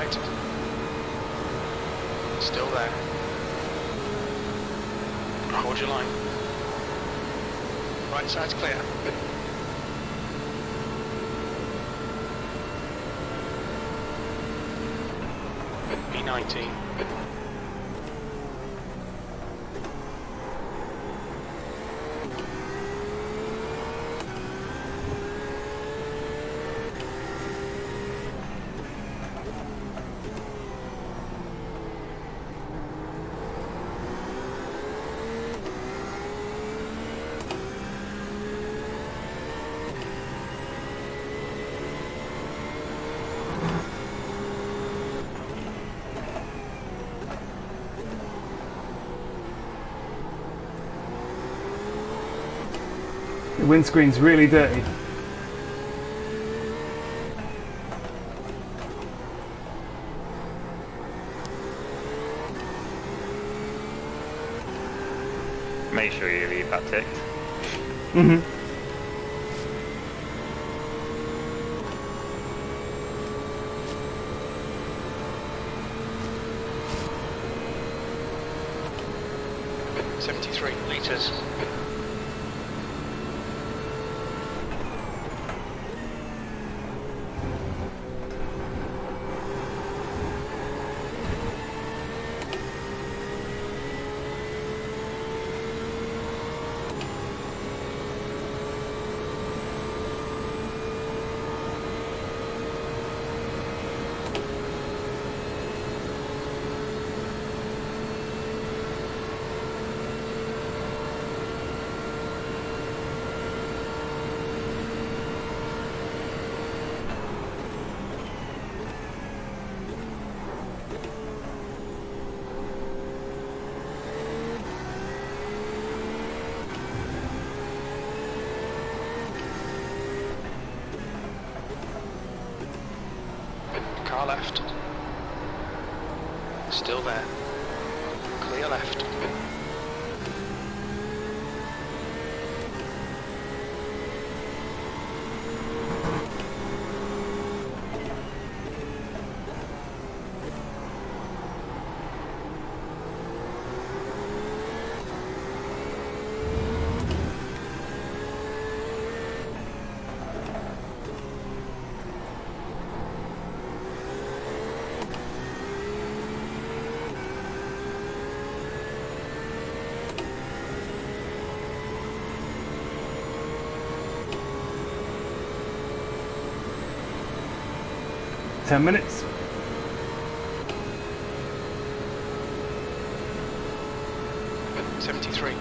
right. Still there. Hold your line. Right side's clear. B19. The windscreen's really dirty. Make sure you leave that ticked. Mm-hmm. Meters. Car left. Still there. Clear left. Ten minutes.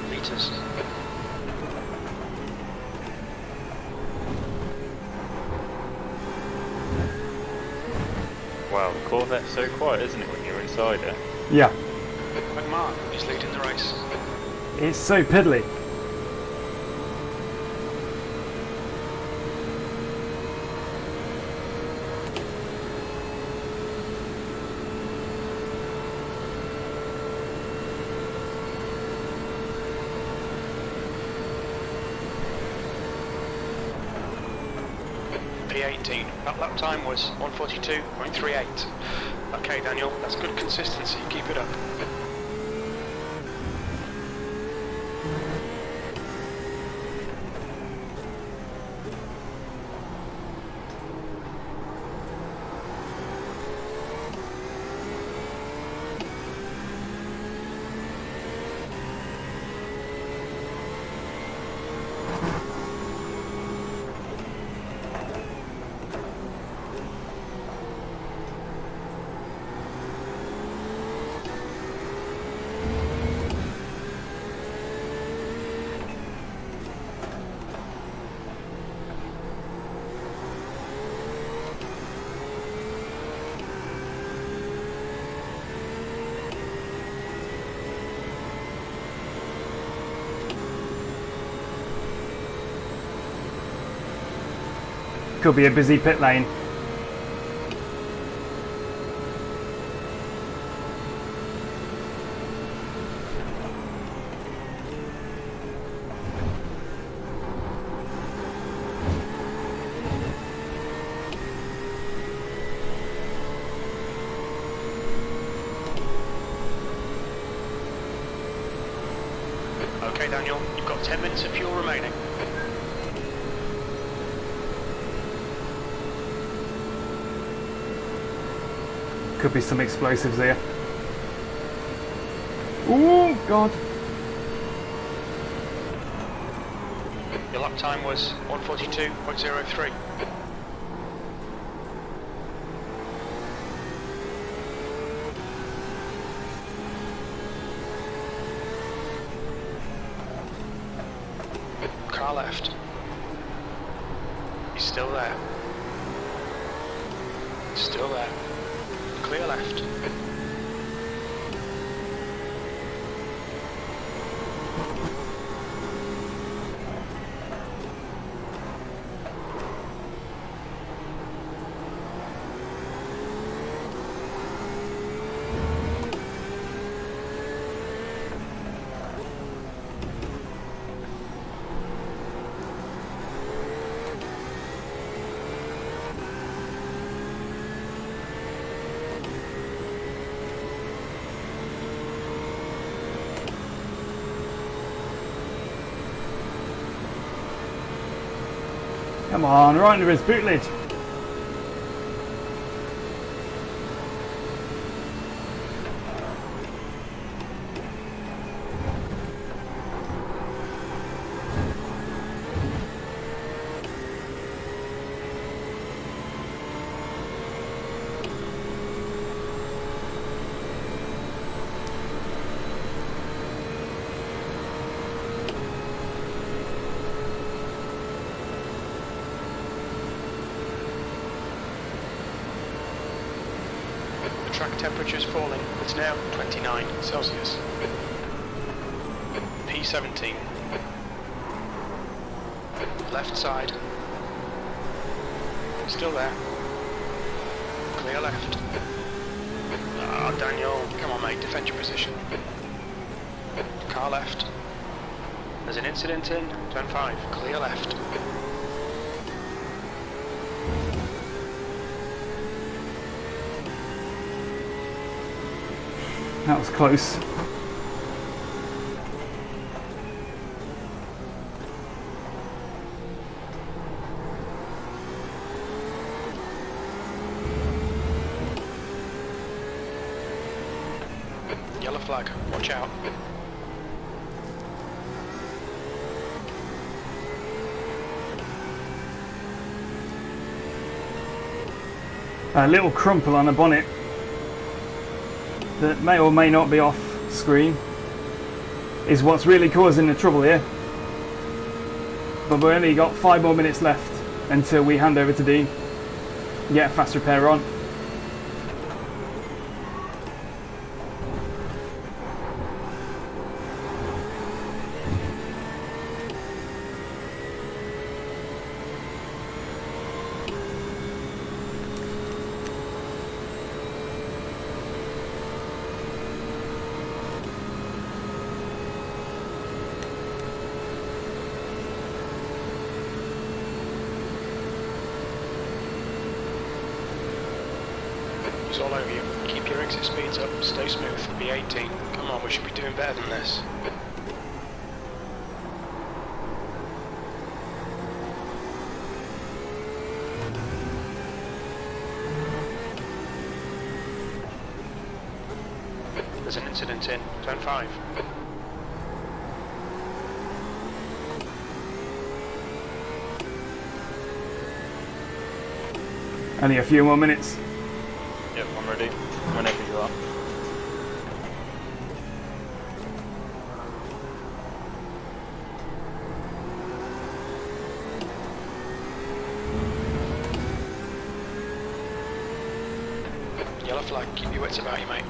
Meters. Wow, the Corvette's so quiet, isn't it, when you're inside it? Yeah. McMahon is leading the race. It's so piddly. P18. That lap time was 1:42.38. Okay, Daniel, that's good consistency. Keep it up. Could be a busy pit lane. Okay, Daniel, you've got 10 minutes of fuel remaining. Could be some explosives here. Ooh, God. Your lap time was 1:42.03. Car left. He's still there. Still there. Clear left. Come on, right under his boot lid. Track temperature is falling. It's now 29 Celsius. P17. Left side. Still there. Clear left. Ah, Daniel, come on mate, defend your position. Car left. There's an incident in turn 5. Clear left. That was close. Yellow flag, watch out. A little crumple on the bonnet that may or may not be off screen is what's really causing the trouble here. But we've only got 5 more minutes left until we hand over to Dean, get a fast repair on. It's all over you. Keep your exit speeds up, stay smooth, B18. Come on, we should be doing better than this. There's an incident in turn 5. Only a few more minutes. Yep, I'm ready. Whenever you are. Yellow flag, keep your wits about you, mate.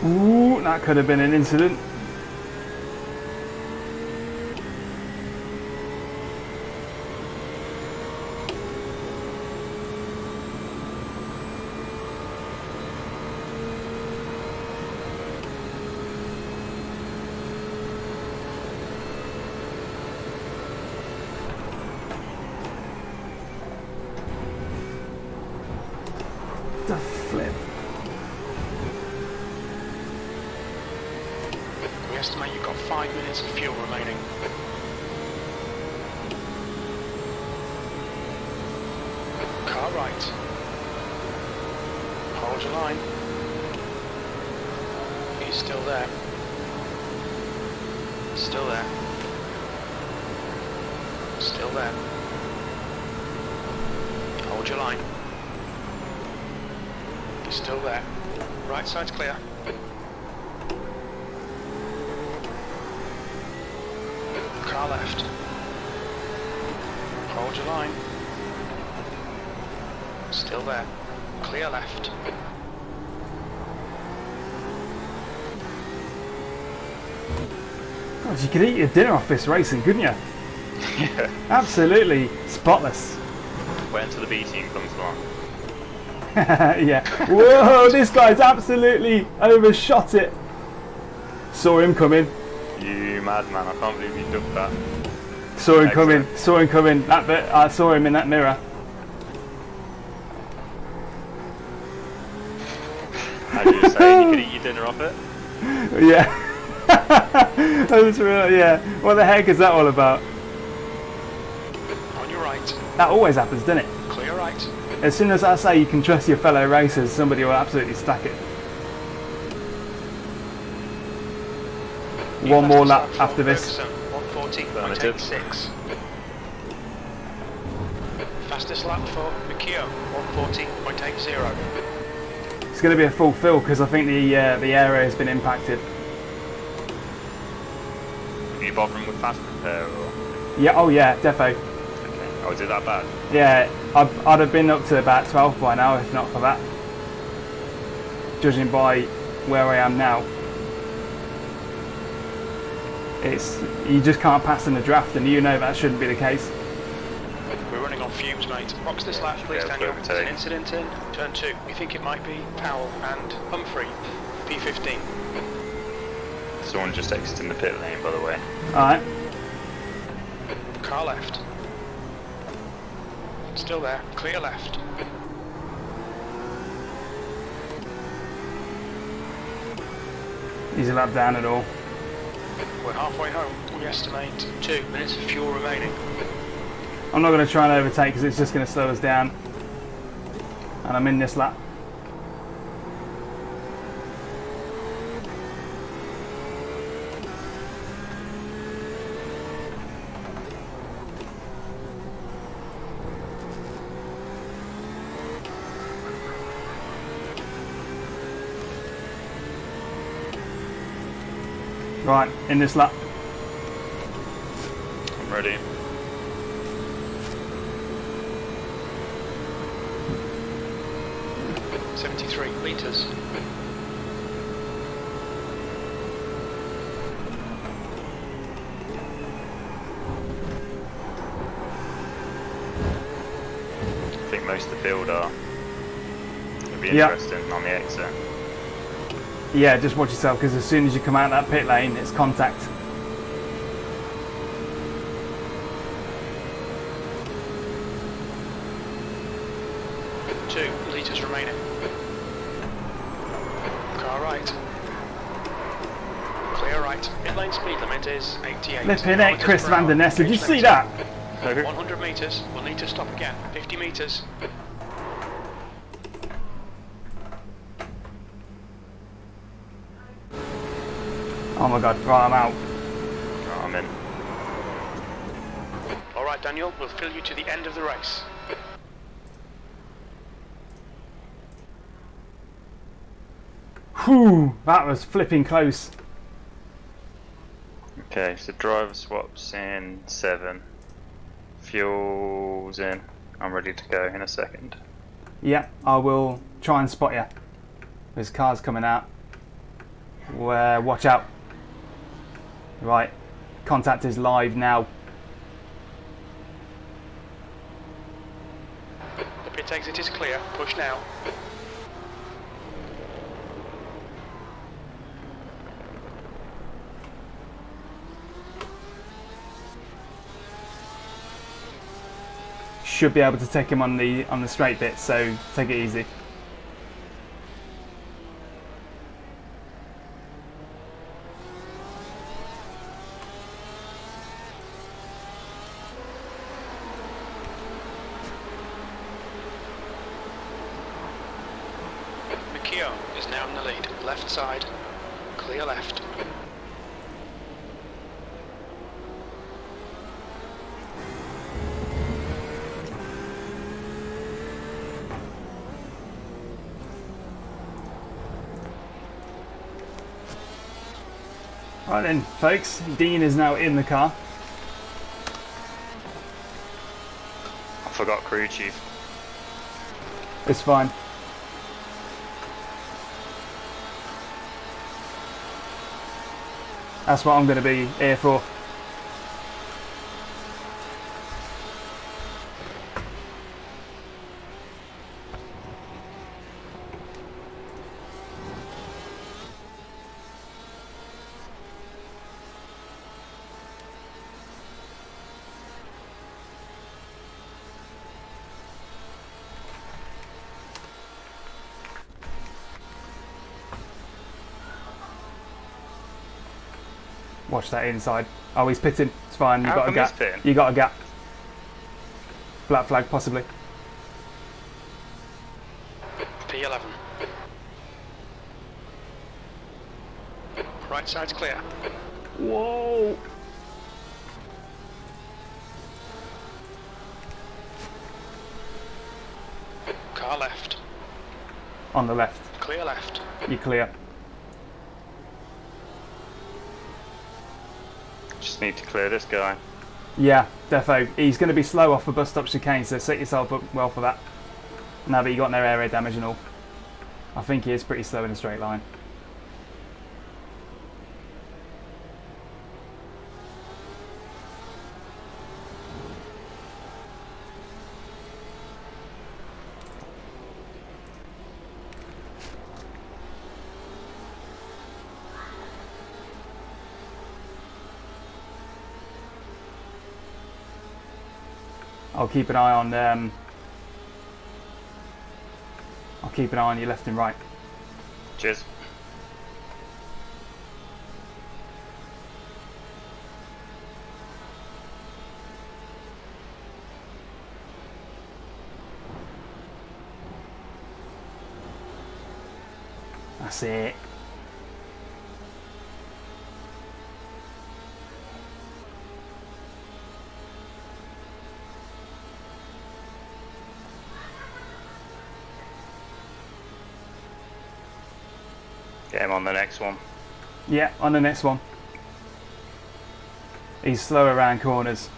Ooh, that could have been an incident. The flip. estimate you've got 5 minutes of fuel remaining. Car right. Hold your line. He's still there. Still there. Still there. Hold your line. He's still there. Right side's clear. Car left. Hold your line. Still there. Clear left. God, you could eat your dinner off this racing, couldn't you? Yeah. Absolutely spotless. Wait until the B team comes along. Yeah. Whoa, this guy's absolutely overshot it. Saw him coming. You madman, I can't believe you ducked that. Saw him Excellent. coming. Saw him coming. That bit, I saw him in that mirror. As you were saying, you could eat your dinner off it. Yeah. That was real, yeah. What the heck is that all about? On your right. That always happens, doesn't it? Clear right. As soon as I say you can trust your fellow racers, somebody will absolutely stack it. One more lap after this. 140.86. Fastest lap for Mikio, 140.80. It's going to be a full fill because I think the area has been impacted. Are you bothering with fast repair or? Yeah, oh yeah, defo. Okay. Oh, is it that bad? Yeah, I'd have been up to about 12 by now if not for that. Judging by where I am now. You just can't pass in the draft, and you know that shouldn't be the case. We're running on fumes, mate. Box this lap, please, Yeah, Daniel. overtake. There's an incident in turn 2. We think it might be Powell and Humphrey, P15. Someone just exiting the pit lane, by the way. Alright, Car left. Still there. Clear left. he's a lap down at all. We're halfway home. We estimate 2 minutes of fuel remaining. I'm not going to try and overtake because it's just going to slow us down. And I'm in this lap. Right, in this lap. I'm ready. .73 litres. I think most of the field are. It'll be Yeah. interesting on the exit. Yeah, just watch yourself because as soon as you come out that pit lane, it's contact. Two litres remaining. Car right. Clear right. Pit lane speed limit is 88. Flipping it, Chris kilometres per van der hour. Nest. Did you Reach see limit. that? 100 metres. We'll need to stop again. 50 metres. Oh my god, right, I'm out. Oh, I'm in. Alright, Daniel, we'll fill you to the end of the race. Whew, that was flipping close. Okay, so driver swaps in 7. Fuel's in. I'm ready to go in a second. Yeah, I will try and spot you. There's cars coming out. Watch out. Right, contact is live now. The pit exit is clear. Push now. Should be able to take him on the straight bit, so take it easy. Gio is now in the lead. Left side, clear left. Right then, folks, Dean is now in the car. I forgot crew chief. It's fine. That's what I'm going to be here for. Watch that inside. Oh, he's pitting. It's fine. You How got a come gap. he's pitting? You got a gap. Black flag, possibly. P11. Right side's clear. Whoa! Car left. On the left. Clear left. You're clear. Just need to clear this guy. Yeah, defo. He's going to be slow off the bus stop chicane, so set yourself up well for that. Now that you got no area damage and all. I think he is pretty slow in a straight line. I'll keep an eye on I'll keep an eye on your left and right. Cheers. That's it. Get him on the next one. Yeah, on the next one. He's slow around corners.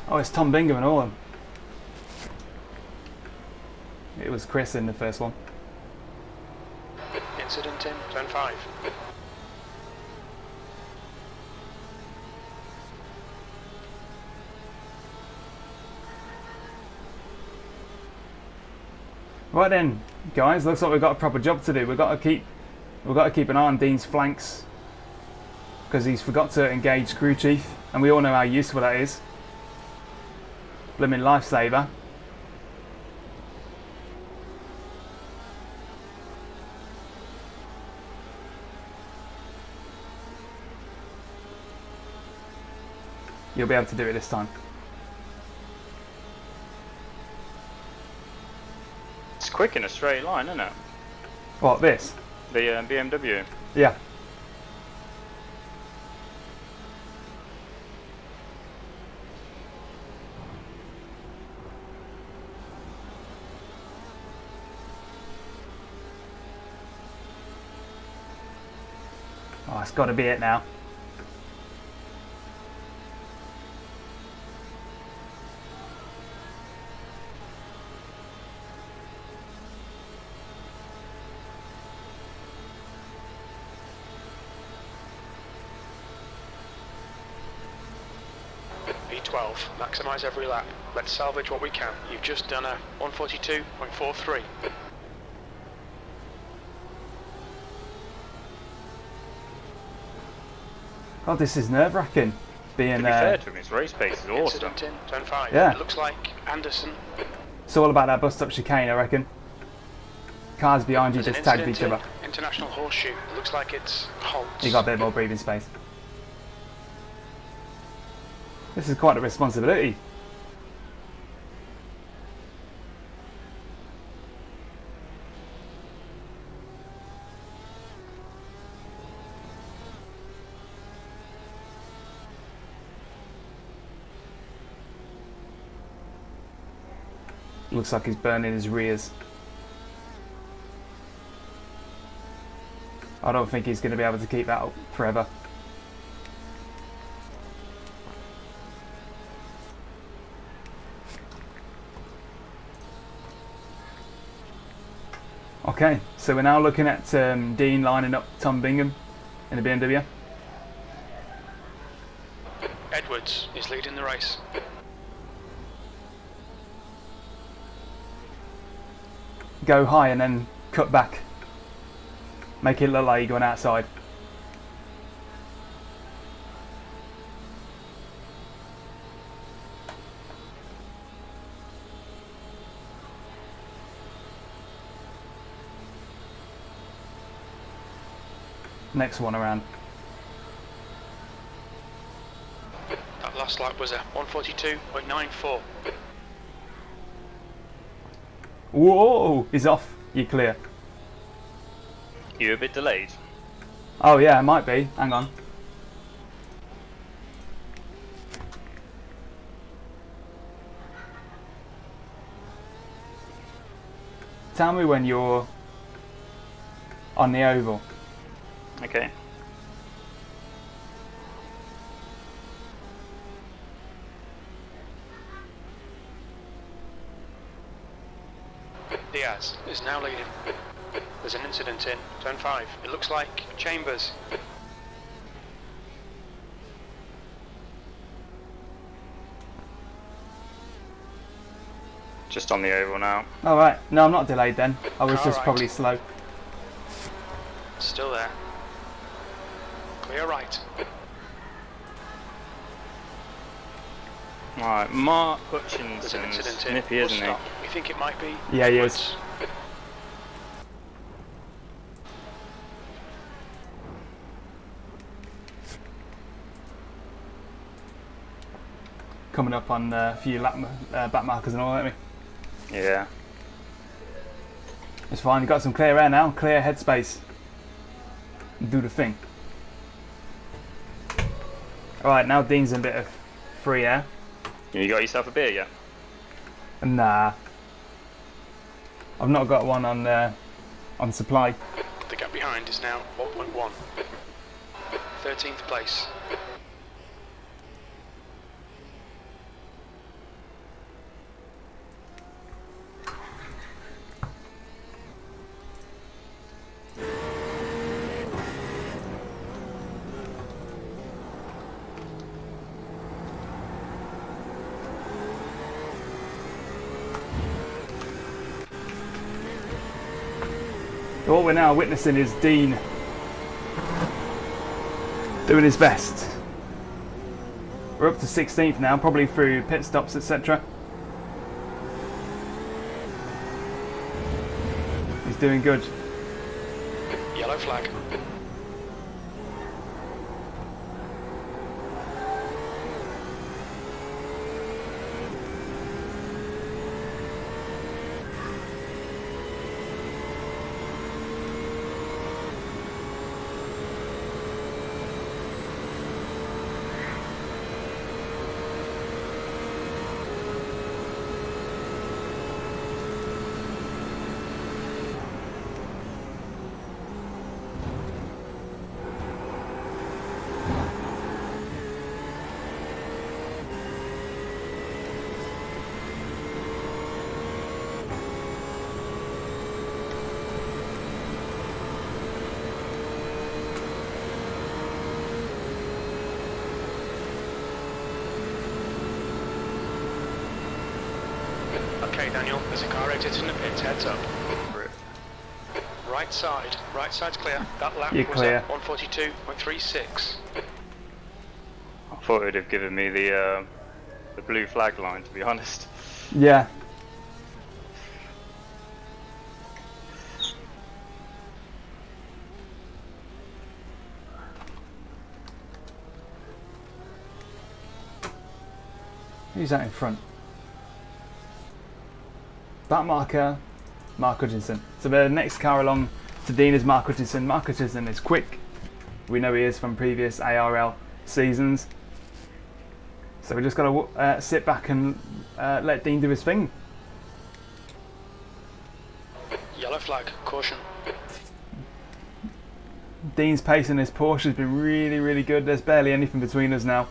Oh, it's Tom Bingham and all of them. It was Chris in the first one. Incident in turn 5. Right then, guys, looks like we've got a proper job to do. We've got to keep an eye on Dean's flanks because he's forgot to engage crew chief, and we all know how useful that is. Blimmin' lifesaver. You'll be able to do it this time. It's quick in a straight line, isn't it? What, this? The BMW. Yeah. Oh, it's got to be it now. P12, maximise every lap. Let's salvage what we can. You've just done a 142.43. God, this is nerve-wracking. Being To be fair to him, his race pace is awesome. Incident in turn 5. Yeah. It looks like Anderson. It's all about that bus stop chicane, I reckon. cars behind you There's just an tagged each incident other. in International Horseshoe. It looks like it's halts. You got a bit more breathing space. This is quite a responsibility. Looks like he's burning his rears. I don't think he's going to be able to keep that up forever. Okay, so we're now looking at Dean lining up Tom Bingham in the BMW. Edwards is leading the race. Go high and then cut back. Make it look like you're going outside. Next one around. That last lap was a 142.94. Whoa! He's off. You're clear. You're a bit delayed. Oh yeah, it might be. Hang on. Tell me when you're on the oval. Okay. Diaz is now leading. There's an incident in turn 5. It looks like Chambers. Just on the oval now. Alright, no, I'm not delayed then. I was just Alright. probably slow. Still there. Clear right. Alright, Mark There's an Hutchinson's incident in. nippy, We'll isn't he? stop. We think it might be Yeah, he Edwards. is. Coming up on a few back markers and all, aren't we? Yeah. It's fine, you've got some clear air now, clear headspace. Do the thing. Alright, now Dean's in a bit of free air. You got yourself a beer yet? Nah. I've not got one on supply. The gap behind is now 1.1. 13th place. What we're now witnessing is Dean doing his best. We're up to 16th now, probably through pit stops, etc. He's doing good. Yellow flag. Okay, Daniel, there's a car exiting the pits, heads up. Right side's clear. That lap You're was clear. at 142.36. I thought it would have given me the blue flag line, to be honest. Yeah. Who's that in front? That marker, Mark Hutchinson. So the next car along to Dean is Mark Hutchinson. Mark Hutchinson is quick. We know he is from previous ARL seasons. So we just got to sit back and let Dean do his thing. Yellow flag, caution. Dean's pace in his Porsche has been really, really good. There's barely anything between us now.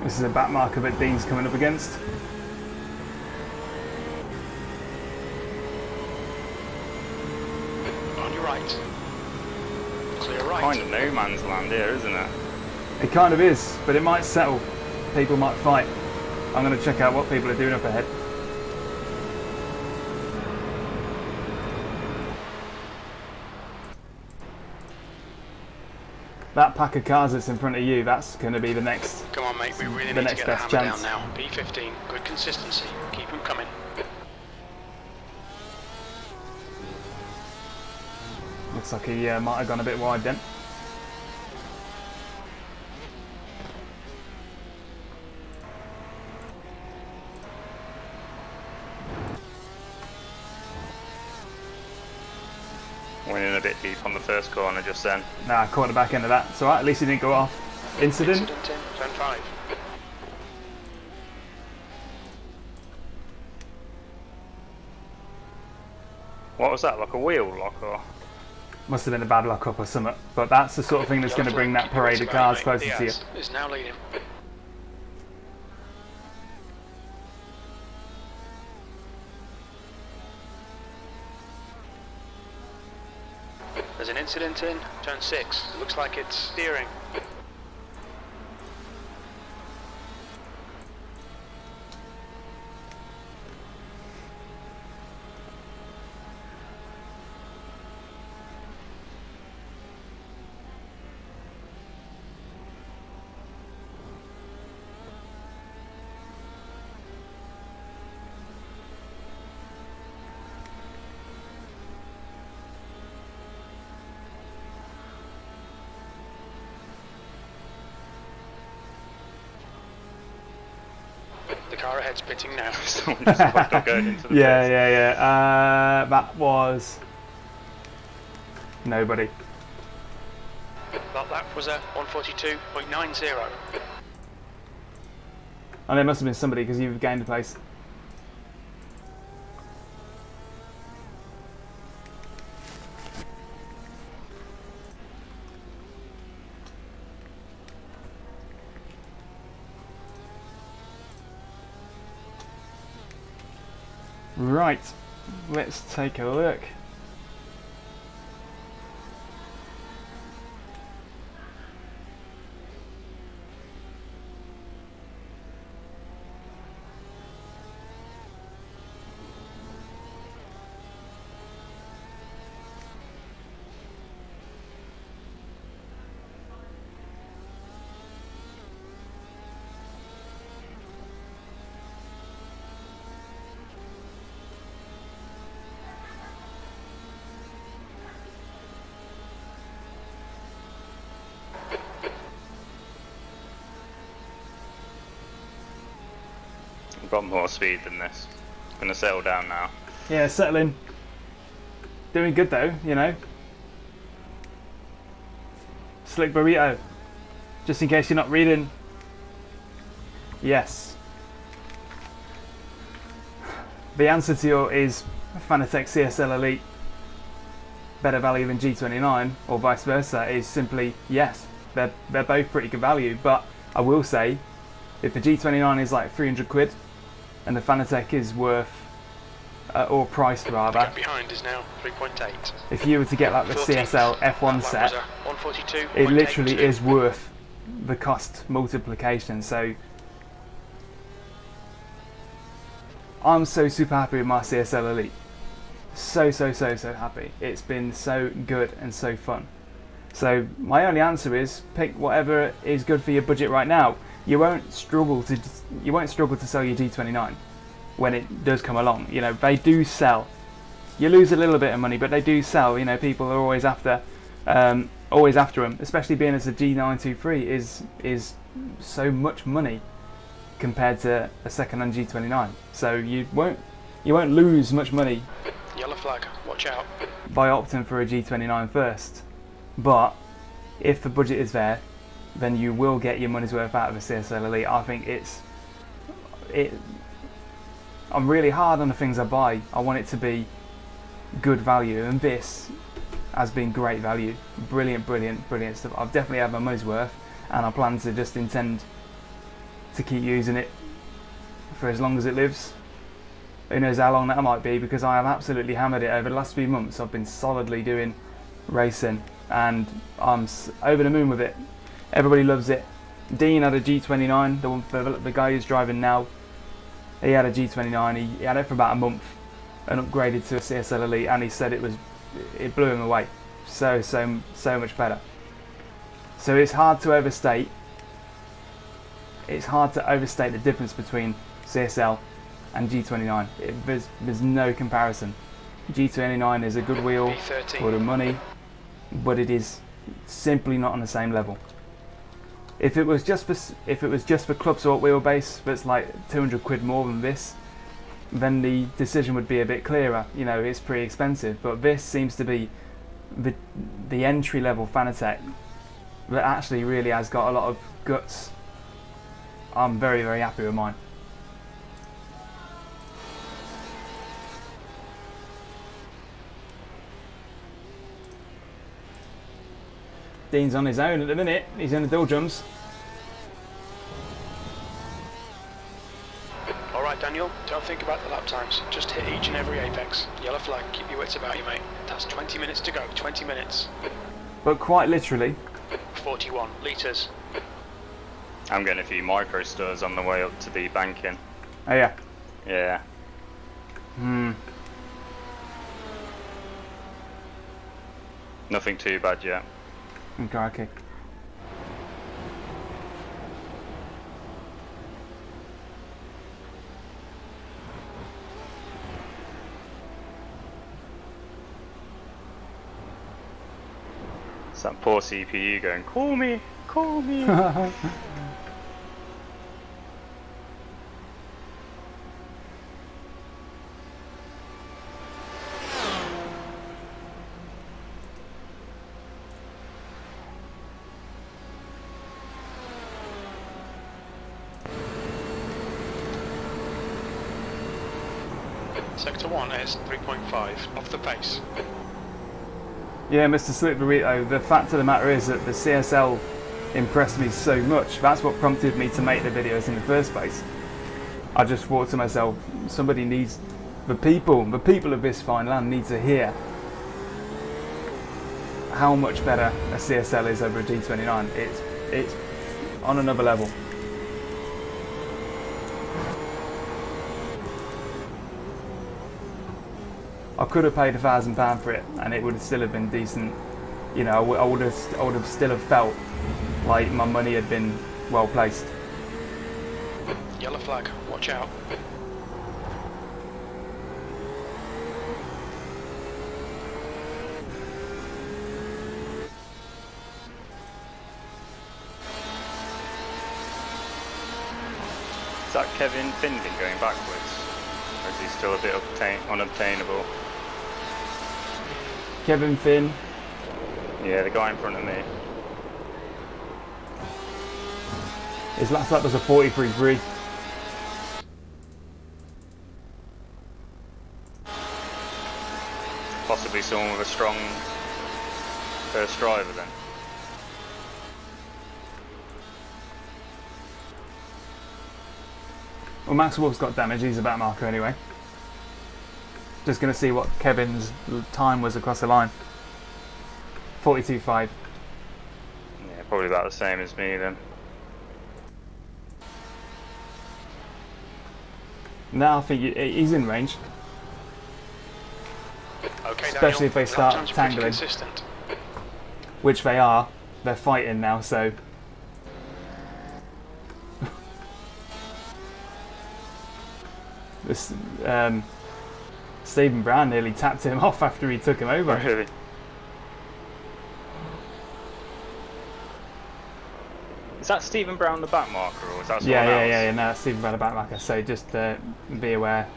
This is a back marker that Dean's coming up against. On your right. Clear right. Kind of no man's land here, isn't it? It kind of is, but it might settle. People might fight. I'm going to check out what people are doing up ahead. That pack of cars that's in front of you, that's going to be the next. Come on, mate, we really the need to next get the best hammer chance. down now. P15, good consistency. Keep them coming. Looks like he might have gone a bit wide then. Went in a bit deep on the first corner just then. Nah, I caught the back end of that. It's alright, at least he didn't go off. Incident? Incident in, turn 5. What was that, like a wheel lock or? Must have been a bad lock up or something. But that's the sort of thing that's going to bring that parade of cars closer to you. Diaz is now leading. There's an incident in, turn 6. It looks like it's steering. The car ahead's pitting now. Someone just fucked up going into the pits. Yeah. That was nobody. That lap was at 142.90. And there must have been somebody because you've gained a place. Right, let's take a look. We've got more speed than this. Gonna settle down now. Yeah, settling. Doing good though, you know. Slick burrito. Just in case you're not reading. Yes. The answer to your is Fanatec CSL Elite better value than G29 or vice versa is simply yes. They're both pretty good value, but I will say if the G29 is like 300 quid and the Fanatec is worth or priced rather, The gap behind is now 3.8. if you were to get like the 14th. CSL F1 That lap set, was at 142.82. it literally is worth the cost multiplication. So I'm so super happy with my CSL Elite. so happy. It's been so good and so fun. So my only answer is pick whatever is good for your budget right now. You won't struggle to sell your G29 when it does come along. You know, they do sell. You lose a little bit of money, but they do sell. You know, people are always after them, especially being as a G923 is so much money compared to a second-hand G29. So you won't lose much money. Yellow flag, watch out. By opting for a G29 first. But if the budget is there, then you will get your money's worth out of a CSL Elite. I think I'm really hard on the things I buy. I want it to be good value, and this has been great value. Brilliant stuff. I've definitely had my money's worth, and I plan to just intend to keep using it for as long as it lives. Who knows how long that might be, because I have absolutely hammered it over the last few months. I've been solidly doing racing, and I'm over the moon with it. Everybody loves it. Dean had a G29, the guy who's driving now. He had a G29. He had it for about a month and upgraded to a CSL Elite, and he said it blew him away. So much better. So it's hard to overstate. It's hard to overstate the difference between CSL and G29. There's no comparison. G29 is a good wheel for the money, but it is simply not on the same level. If it was just for club sort wheelbase that's like 200 quid more than this, then the decision would be a bit clearer. You know, it's pretty expensive, but this seems to be the entry level Fanatec that actually really has got a lot of guts. I'm very happy with mine. Dean's on his own at the minute. He's in the doldrums. Alright Daniel, don't think about the lap times. Just hit each and every apex. Yellow flag, keep your wits about you, mate. That's 20 minutes to go, 20 minutes. But quite literally. 41 litres. I'm getting a few micro stirs on the way up to the banking. Oh yeah. Yeah. Nothing too bad yet. Okay. It's that poor CPU going, call me. Sector 1 is 3.5, off the pace. Yeah, Mr. Slip Burrito, the fact of the matter is that the CSL impressed me so much. That's what prompted me to make the videos in the first place. I just thought to myself, somebody needs, the people of this fine land need to hear how much better a CSL is over a G29. It's on another level. I could have paid £1,000 for it, and it would still have been decent. You know, I would have still have felt like my money had been well placed. Yellow flag, watch out. Is that Kevin Findon going backwards? Or is he still a bit unobtainable? Kevin Finn. Yeah, the guy in front of me. His last lap was a 43.3. Possibly someone with a strong first driver then. Well, Max Wolf's got damage, he's a back marker anyway. Just going to see what Kevin's time was across the line. 42.5. Yeah, probably about the same as me then. Now I think he's in range. Okay, especially if they Daniel, start lap times are pretty tangling, consistent. which they are. They're fighting now, so. This, Stephen Brown nearly tapped him off after he took him over. Really? Is that Stephen Brown the back marker, or is that someone else? Yeah. No, that's Stephen Brown the back marker. So just be aware.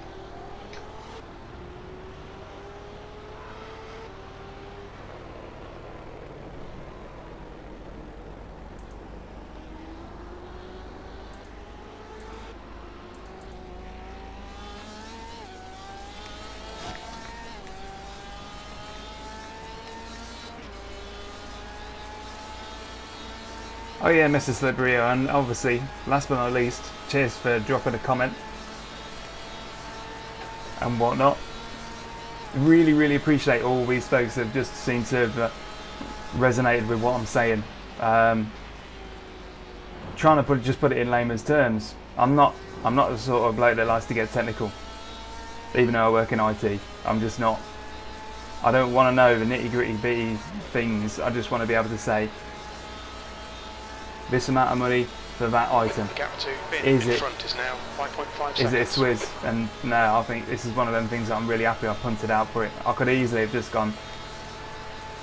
Oh yeah, Mr. Slipperio, and obviously, last but not least, cheers for dropping a comment and whatnot. Really, really appreciate all these folks that just seem to have resonated with what I'm saying. Trying to just put it in layman's terms. I'm not the sort of bloke that likes to get technical, even though I work in IT. I'm just not. I don't want to know the nitty gritty bitty things. I just want to be able to say, this amount of money for that item. The gap to bin Is in it? front is now 5.5 seconds. Is it a Swizz? And no, I think this is one of them things that I'm really happy I punted out for it. I could easily have just gone,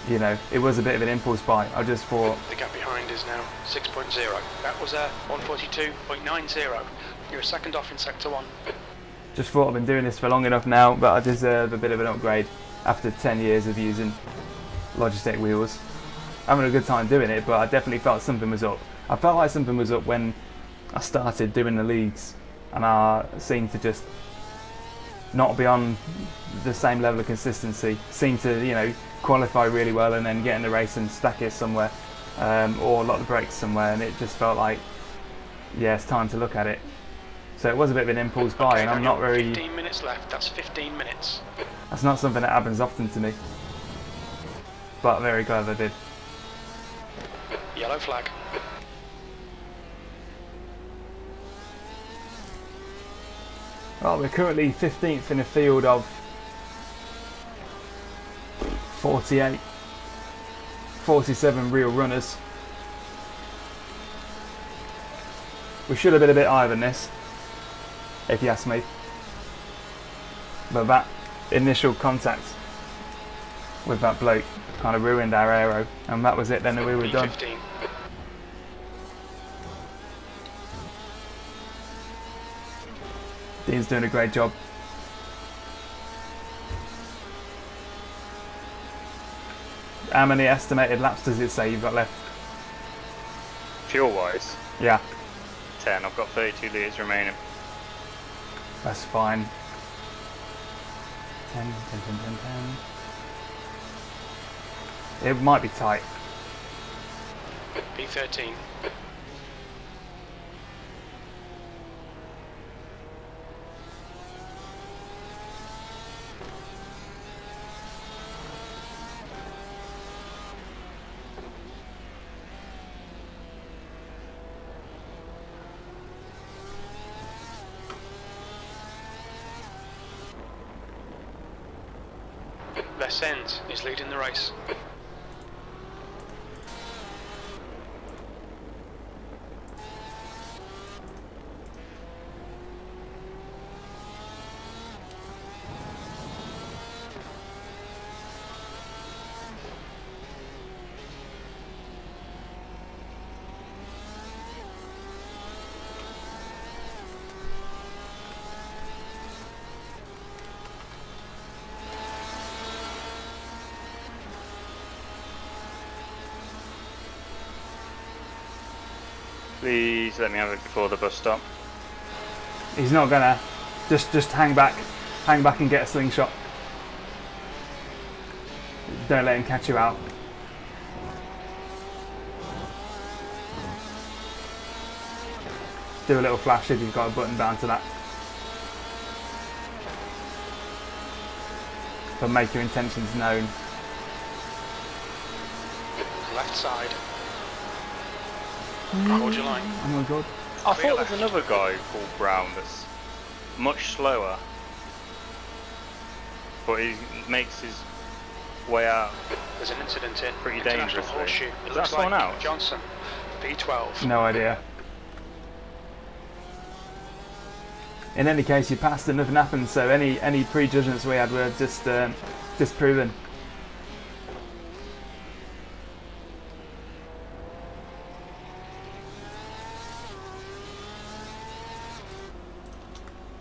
you know, it was a bit of an impulse buy. I just thought, The gap behind is now 6.0. That was a 142.90. You're a second off in sector 1. just thought I've been doing this for long enough now, but I deserve a bit of an upgrade after 10 years of using Logitech wheels. Having a good time doing it, but I definitely felt something was up. I felt like something was up when I started doing the leagues, and I seemed to just not be on the same level of consistency. Seemed to, you know, qualify really well and then get in the race and stack it somewhere, or lock the brakes somewhere, and it just felt like, yeah, it's time to look at it. So it was a bit of an impulse buy, Okay, and I'm Daniel, not very. 15 minutes left. That's 15 minutes. That's not something that happens often to me, but very glad I did. Yellow flag. Well, we're currently 15th in a field of 48, 47 real runners. We should have been a bit higher than this, if you ask me. But that initial contact with that bloke kind of ruined our aero, and that was it, then we were done. P15. Dean's doing a great job. How many estimated laps does it say you've got left? Fuel wise, Yeah, 10. I've got 32 litres remaining. that's fine. 10. It might be tight. P13. Lesens is leading the race. Please let me have it before the bus stop. He's not gonna. Just hang back and get a slingshot. Don't let him catch you out. Do a little flash if you've got a button down to that. But make your intentions known. Left side. Hold your line. Oh my god. I Clear thought left. there's another guy called Brown that's much slower, but he makes his way out. There's an incident in Pretty International dangerous, Horseshoe. really. It Is looks that someone like out? Johnson, P12. No idea. In any case, you passed and nothing happened, so any prejudgments we had were just disproven.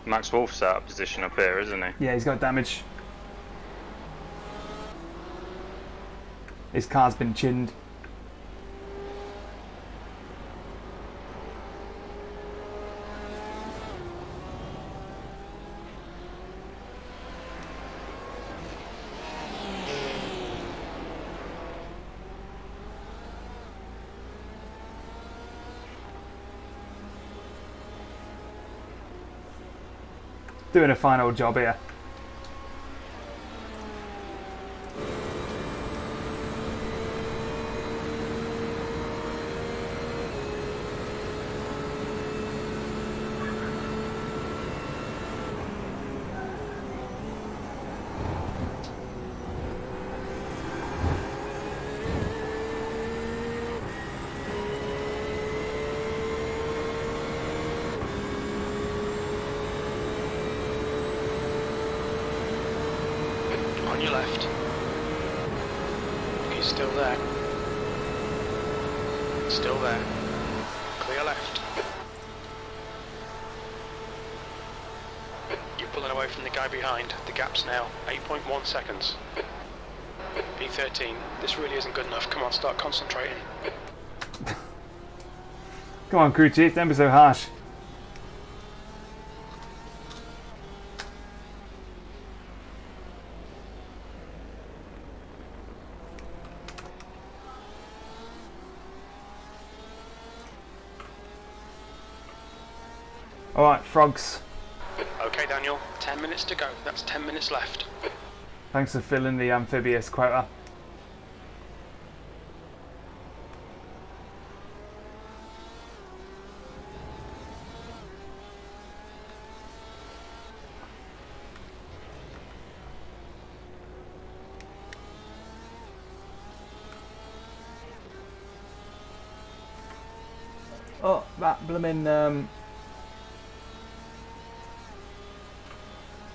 Max Wolf's out of position up here, isn't he? Yeah, he's got damage. His car's been chinned. Doing a final job here. On your left. He's still there. Still there. Clear left. You're pulling away from the guy behind. The gap's now 8.1 seconds. P13. This really isn't good enough. Come on, start concentrating. Come on, crew chief, don't be so harsh. Alright, frogs. Okay, Daniel. 10 minutes to go. That's 10 minutes left. Thanks for filling the amphibious quota. Oh, that blooming no,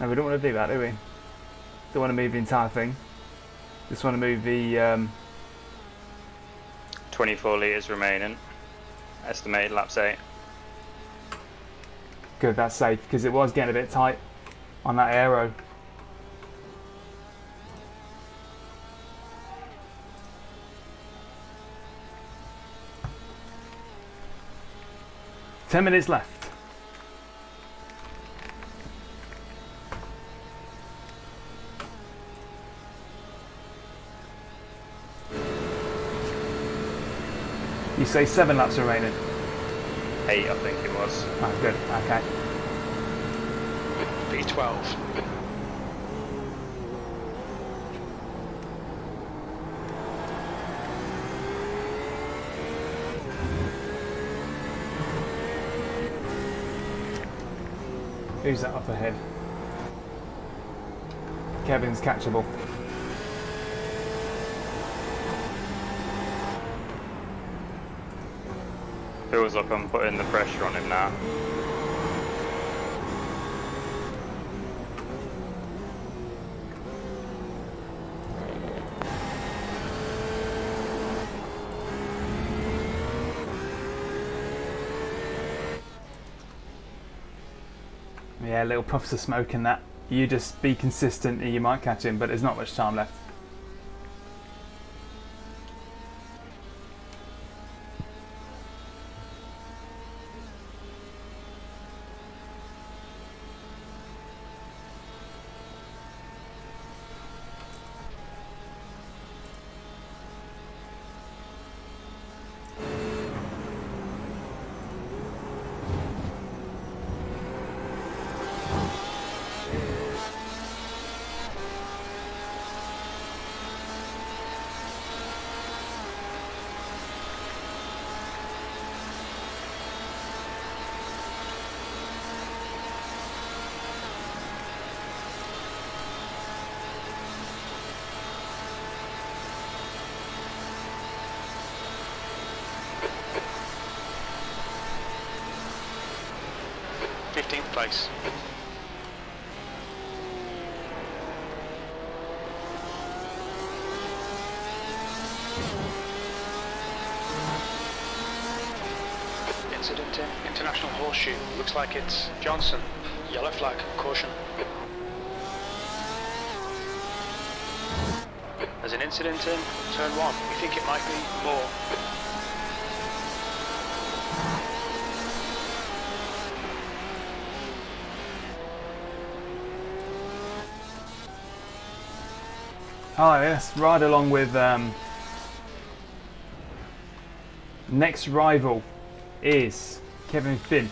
we don't want to do that, do we? Don't want to move the entire thing. Just want to move the 24 litres remaining. Estimated laps 8. good, that's safe, because it was getting a bit tight on that aero. Ten minutes left. You say 7 laps remaining? 8, I think it was. Oh, good, okay. P12. Who's that up ahead? Kevin's catchable. Feels like I'm putting the pressure on him now. Yeah, little puffs of smoke and that. You just be consistent and you might catch him, but there's not much time left. 15th place. Incident in International Horseshoe. Looks like it's Johnson. Yellow flag. Caution. There's an incident in turn 1. We think it might be more. Oh yes, ride along with next rival is Kevin Finn.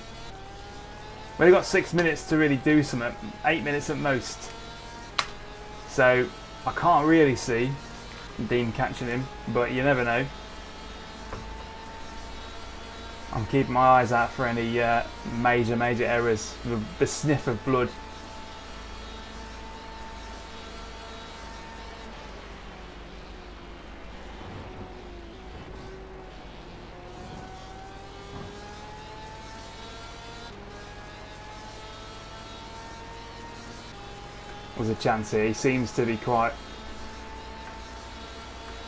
We've only got 6 minutes to really do something, 8 minutes at most. So I can't really see Dean catching him, but you never know. I'm keeping my eyes out for any major errors, the sniff of blood. Was a chance here. He seems to be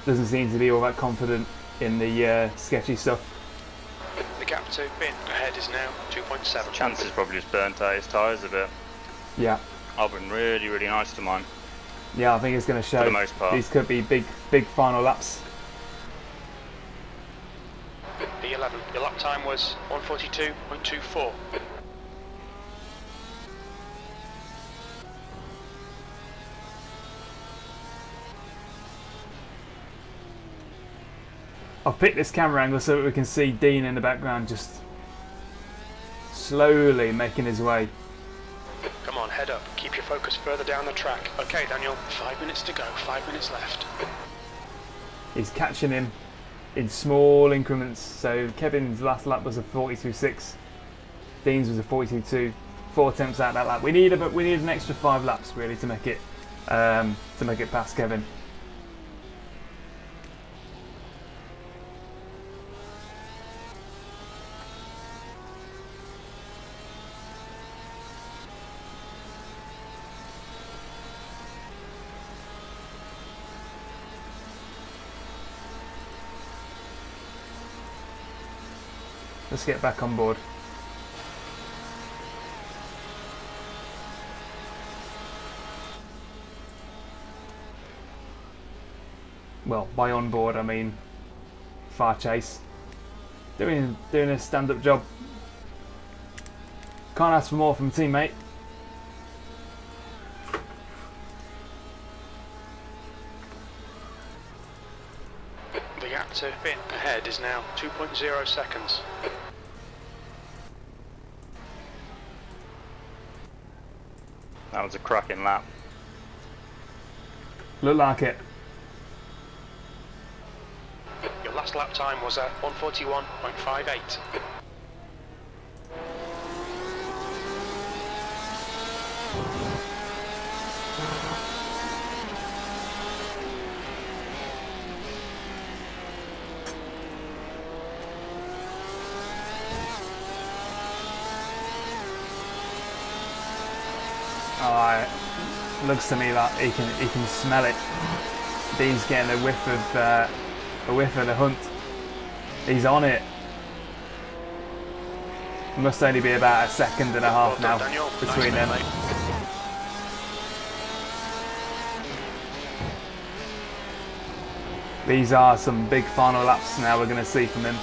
doesn't seem to be all that confident in the sketchy stuff. The gap to Finn ahead is now 2.7. Chance has probably just burnt out his tyres a bit. Yeah. I've been really nice to mine. Yeah, I think it's going to show. For the most part. These could be big final laps. P11. Your lap time was 1:42.24. I've picked this camera angle so that we can see Dean in the background just slowly making his way. Come on, head up. Keep your focus further down the track. Okay, Daniel. 5 minutes to go. 5 minutes left. He's catching him in small increments. So Kevin's last lap was a 42.6. Dean's was a 42.2. 4 attempts out that lap. We need an extra 5 laps really to make it past Kevin. Let's get back on board. Well, by on board I mean far chase. Doing a stand-up job. Can't ask for more from a teammate. The gap to Finn ahead is now 2.0 seconds. That was a cracking lap. Look like it. Your last lap time was at 1:41.58. Oh, it looks to me like he can smell it. Dean's getting a whiff of the hunt. He's on it. Must only be about a second and a half Well done, now Daniel. between Nice, them. mate. These are some big final laps now we're going to see from him.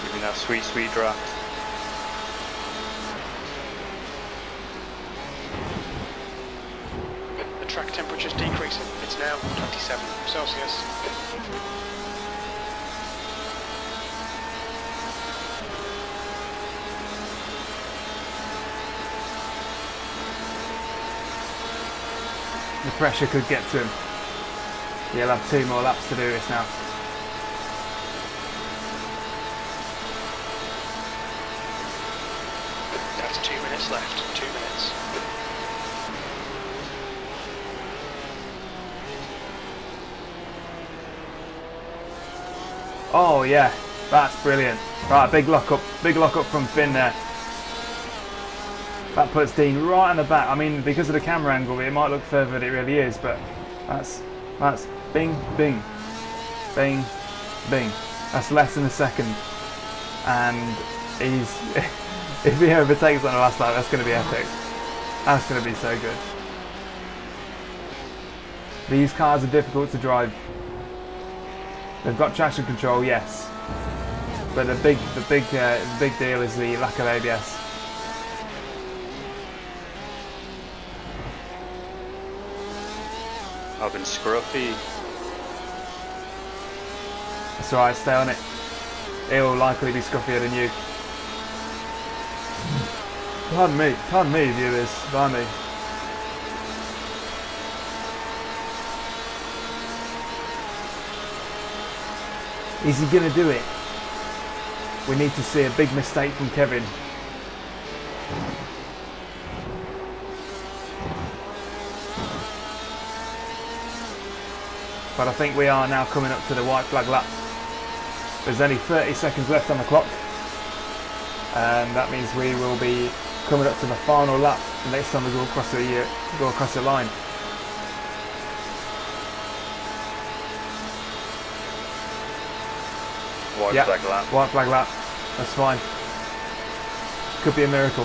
Giving that sweet draft. The track temperature's decreasing. It's now 27 Celsius. The pressure could get to him. He'll have 2 more laps to do this now. That's 2 minutes left. 2 minutes. Oh yeah, that's brilliant. Right, big lock up from Finn there. That puts Dean right on the back. I mean, because of the camera angle, it might look further than it really is, but that's bing, bing, bing, bing. That's less than a second, and he's if he overtakes on the last lap, that's going to be epic. That's going to be so good. These cars are difficult to drive. They've got traction control, yes, but the big deal is the lack of ABS. I've been scruffy. That's alright, stay on it. He'll likely be scruffier than you. Pardon me, viewers, pardon me. Is he going to do it? We need to see a big mistake from Kevin. But I think we are now coming up to the white flag lap. There's only 30 seconds left on the clock. And that means we will be coming up to the final lap the next time we go across the line. White flag lap. White flag lap. That's fine. Could be a miracle.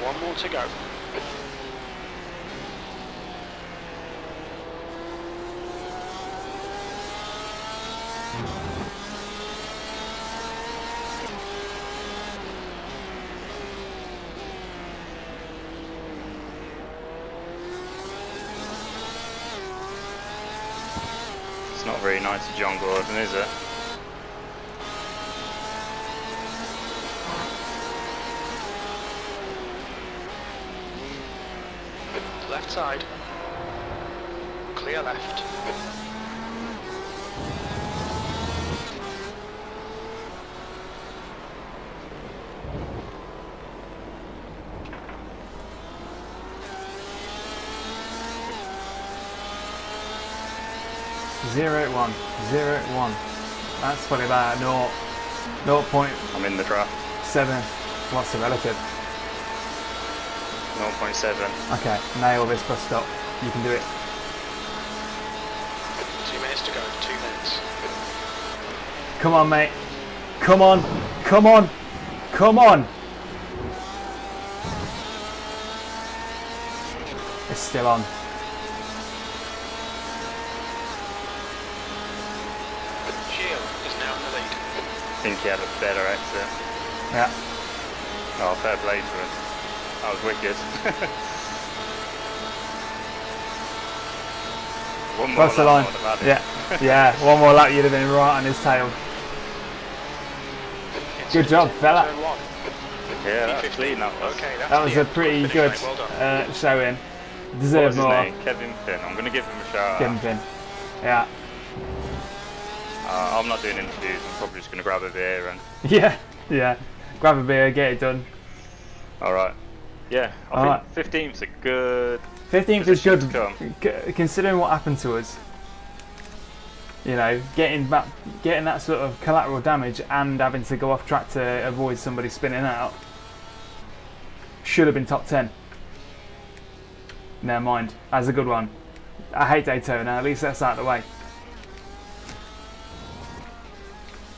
One more to go. It's not very nice to John Gordon, is it? Left side. Clear left. Zero one. That's probably about 0.7. I'm in the draft. What's the relative? 0.7. Okay, nail this bus stop. You can do it. 2 minutes to go. 2 minutes. Come on, mate. Come on. Come on. Come on. It's still on. Shield is now in the lead. I think he had a better exit. Yeah. Oh, fair play to him. That was wicked. One more Cross the lap, line. I would have had it. Yeah. One more lap, you'd have been right on his tail. Good job, fella. Turn one. Yeah, that was clean. That was. Okay, that's That was the a end. pretty Finish, good mate. Well done. showing. What Deserve was his more. name? Kevin Finn. I'm going to give him a shout Give him out. pin. Yeah. I'm not doing interviews. I'm probably just going to grab a beer and. Yeah. Grab a beer, get it done. All right. Yeah, I Alright. think 15th's a good. 15th is position good, to come. considering what happened to us. You know, getting that sort of collateral damage and having to go off track to avoid somebody spinning out. Should have been top 10. Never mind. That's a good one. I hate Daytona. At least that's out of the way.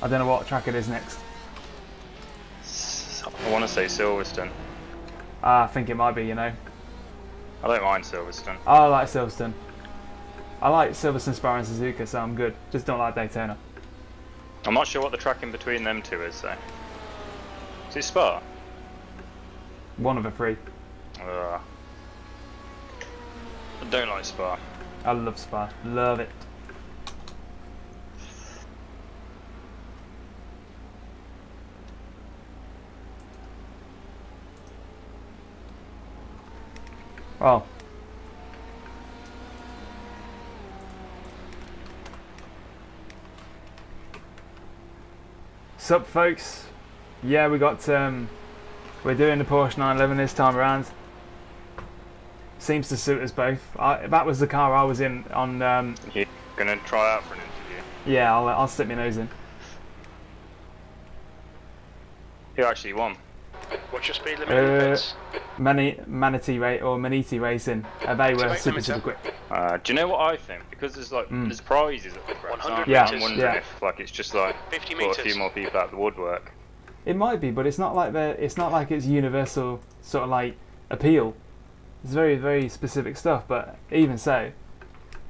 I don't know what track it is next. I want to say Silverstone. I think it might be, you know. I don't mind Silverstone. I like Silverstone. I like Silverstone, Spa and Suzuka, so I'm good. Just don't like Daytona. I'm not sure what the track in between them two is though. Is it Spa? One of the three. I don't like Spa. I love Spa. Love it. Oh. Sup, folks? Yeah, we got We're doing the Porsche 911 this time around. Seems to suit us both. That was the car I was in on. You're gonna try out for an interview. Yeah, I'll stick my nose in. Who actually won? What's your speed limit in the pits? Manatee Racing. They were super quick. Do you know what I think? Because there's like there's prizes at the front. 100 Yeah, I'm wondering yeah. if like it's just like 50 got a metres. few more people out of the woodwork. It might be, but it's not like it's universal sort of like appeal. It's very specific stuff, but even so,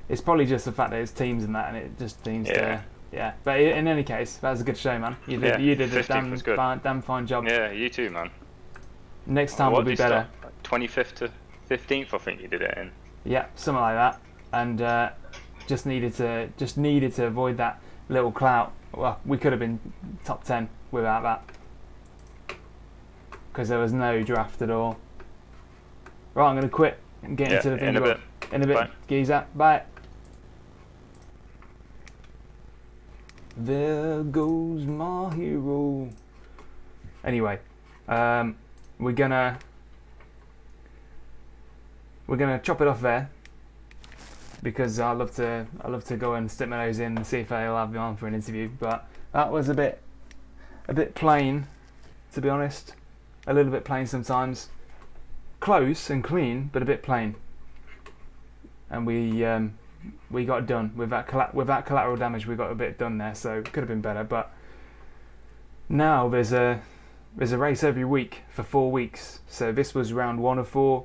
it's probably just the fact that it's teams and that, and it just seems to. Yeah, but in any case, that was a good show, man. You did a 15th was good. damn fine job. Yeah, you too, man. Next time will be better. Like 25th to 15th, I think you did it in. Yeah, something like that, and just needed to avoid that little clout. Well, we could have been top 10 without that, because there was no draft at all. Right, I'm gonna quit and get into the thing. In a bit. In a bit, Bye. geezer. Bye. There goes my hero. Anyway, we're gonna chop it off there, because I love to go and stick my nose in and see if they'll have me on for an interview. But that was a bit plain, to be honest. A little bit plain sometimes. Close and clean, but a bit plain. And we got it done with that collateral damage. We got a bit done there, so it could have been better. But now there's a race every week for 4 weeks. So this was round 1 of 4.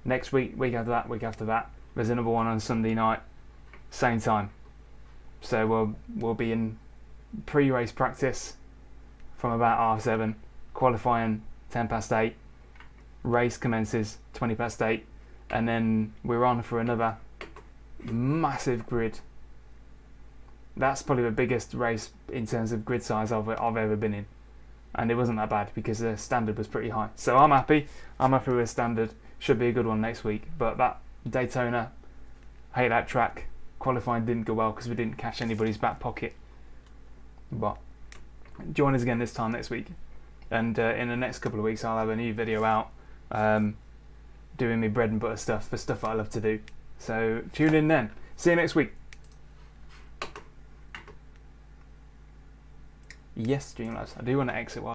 Next week after that, there's another one on Sunday night, same time. So we'll be in pre-race practice from about 7:30, qualifying 8:10. Race commences 8:20, and then we're on for another massive grid. That's probably the biggest race in terms of grid size I've ever been in, and it wasn't that bad because the standard was pretty high. So I'm happy with standard. Should be a good one next week. But that Daytona, hate that track. Qualifying didn't go well because we didn't catch anybody's back pocket. But join us again this time next week, and in the next couple of weeks I'll have a new video out doing my bread and butter stuff, the stuff that I love to do. So tune in then. See you next week. Yes, Streamlabs. I do want to exit while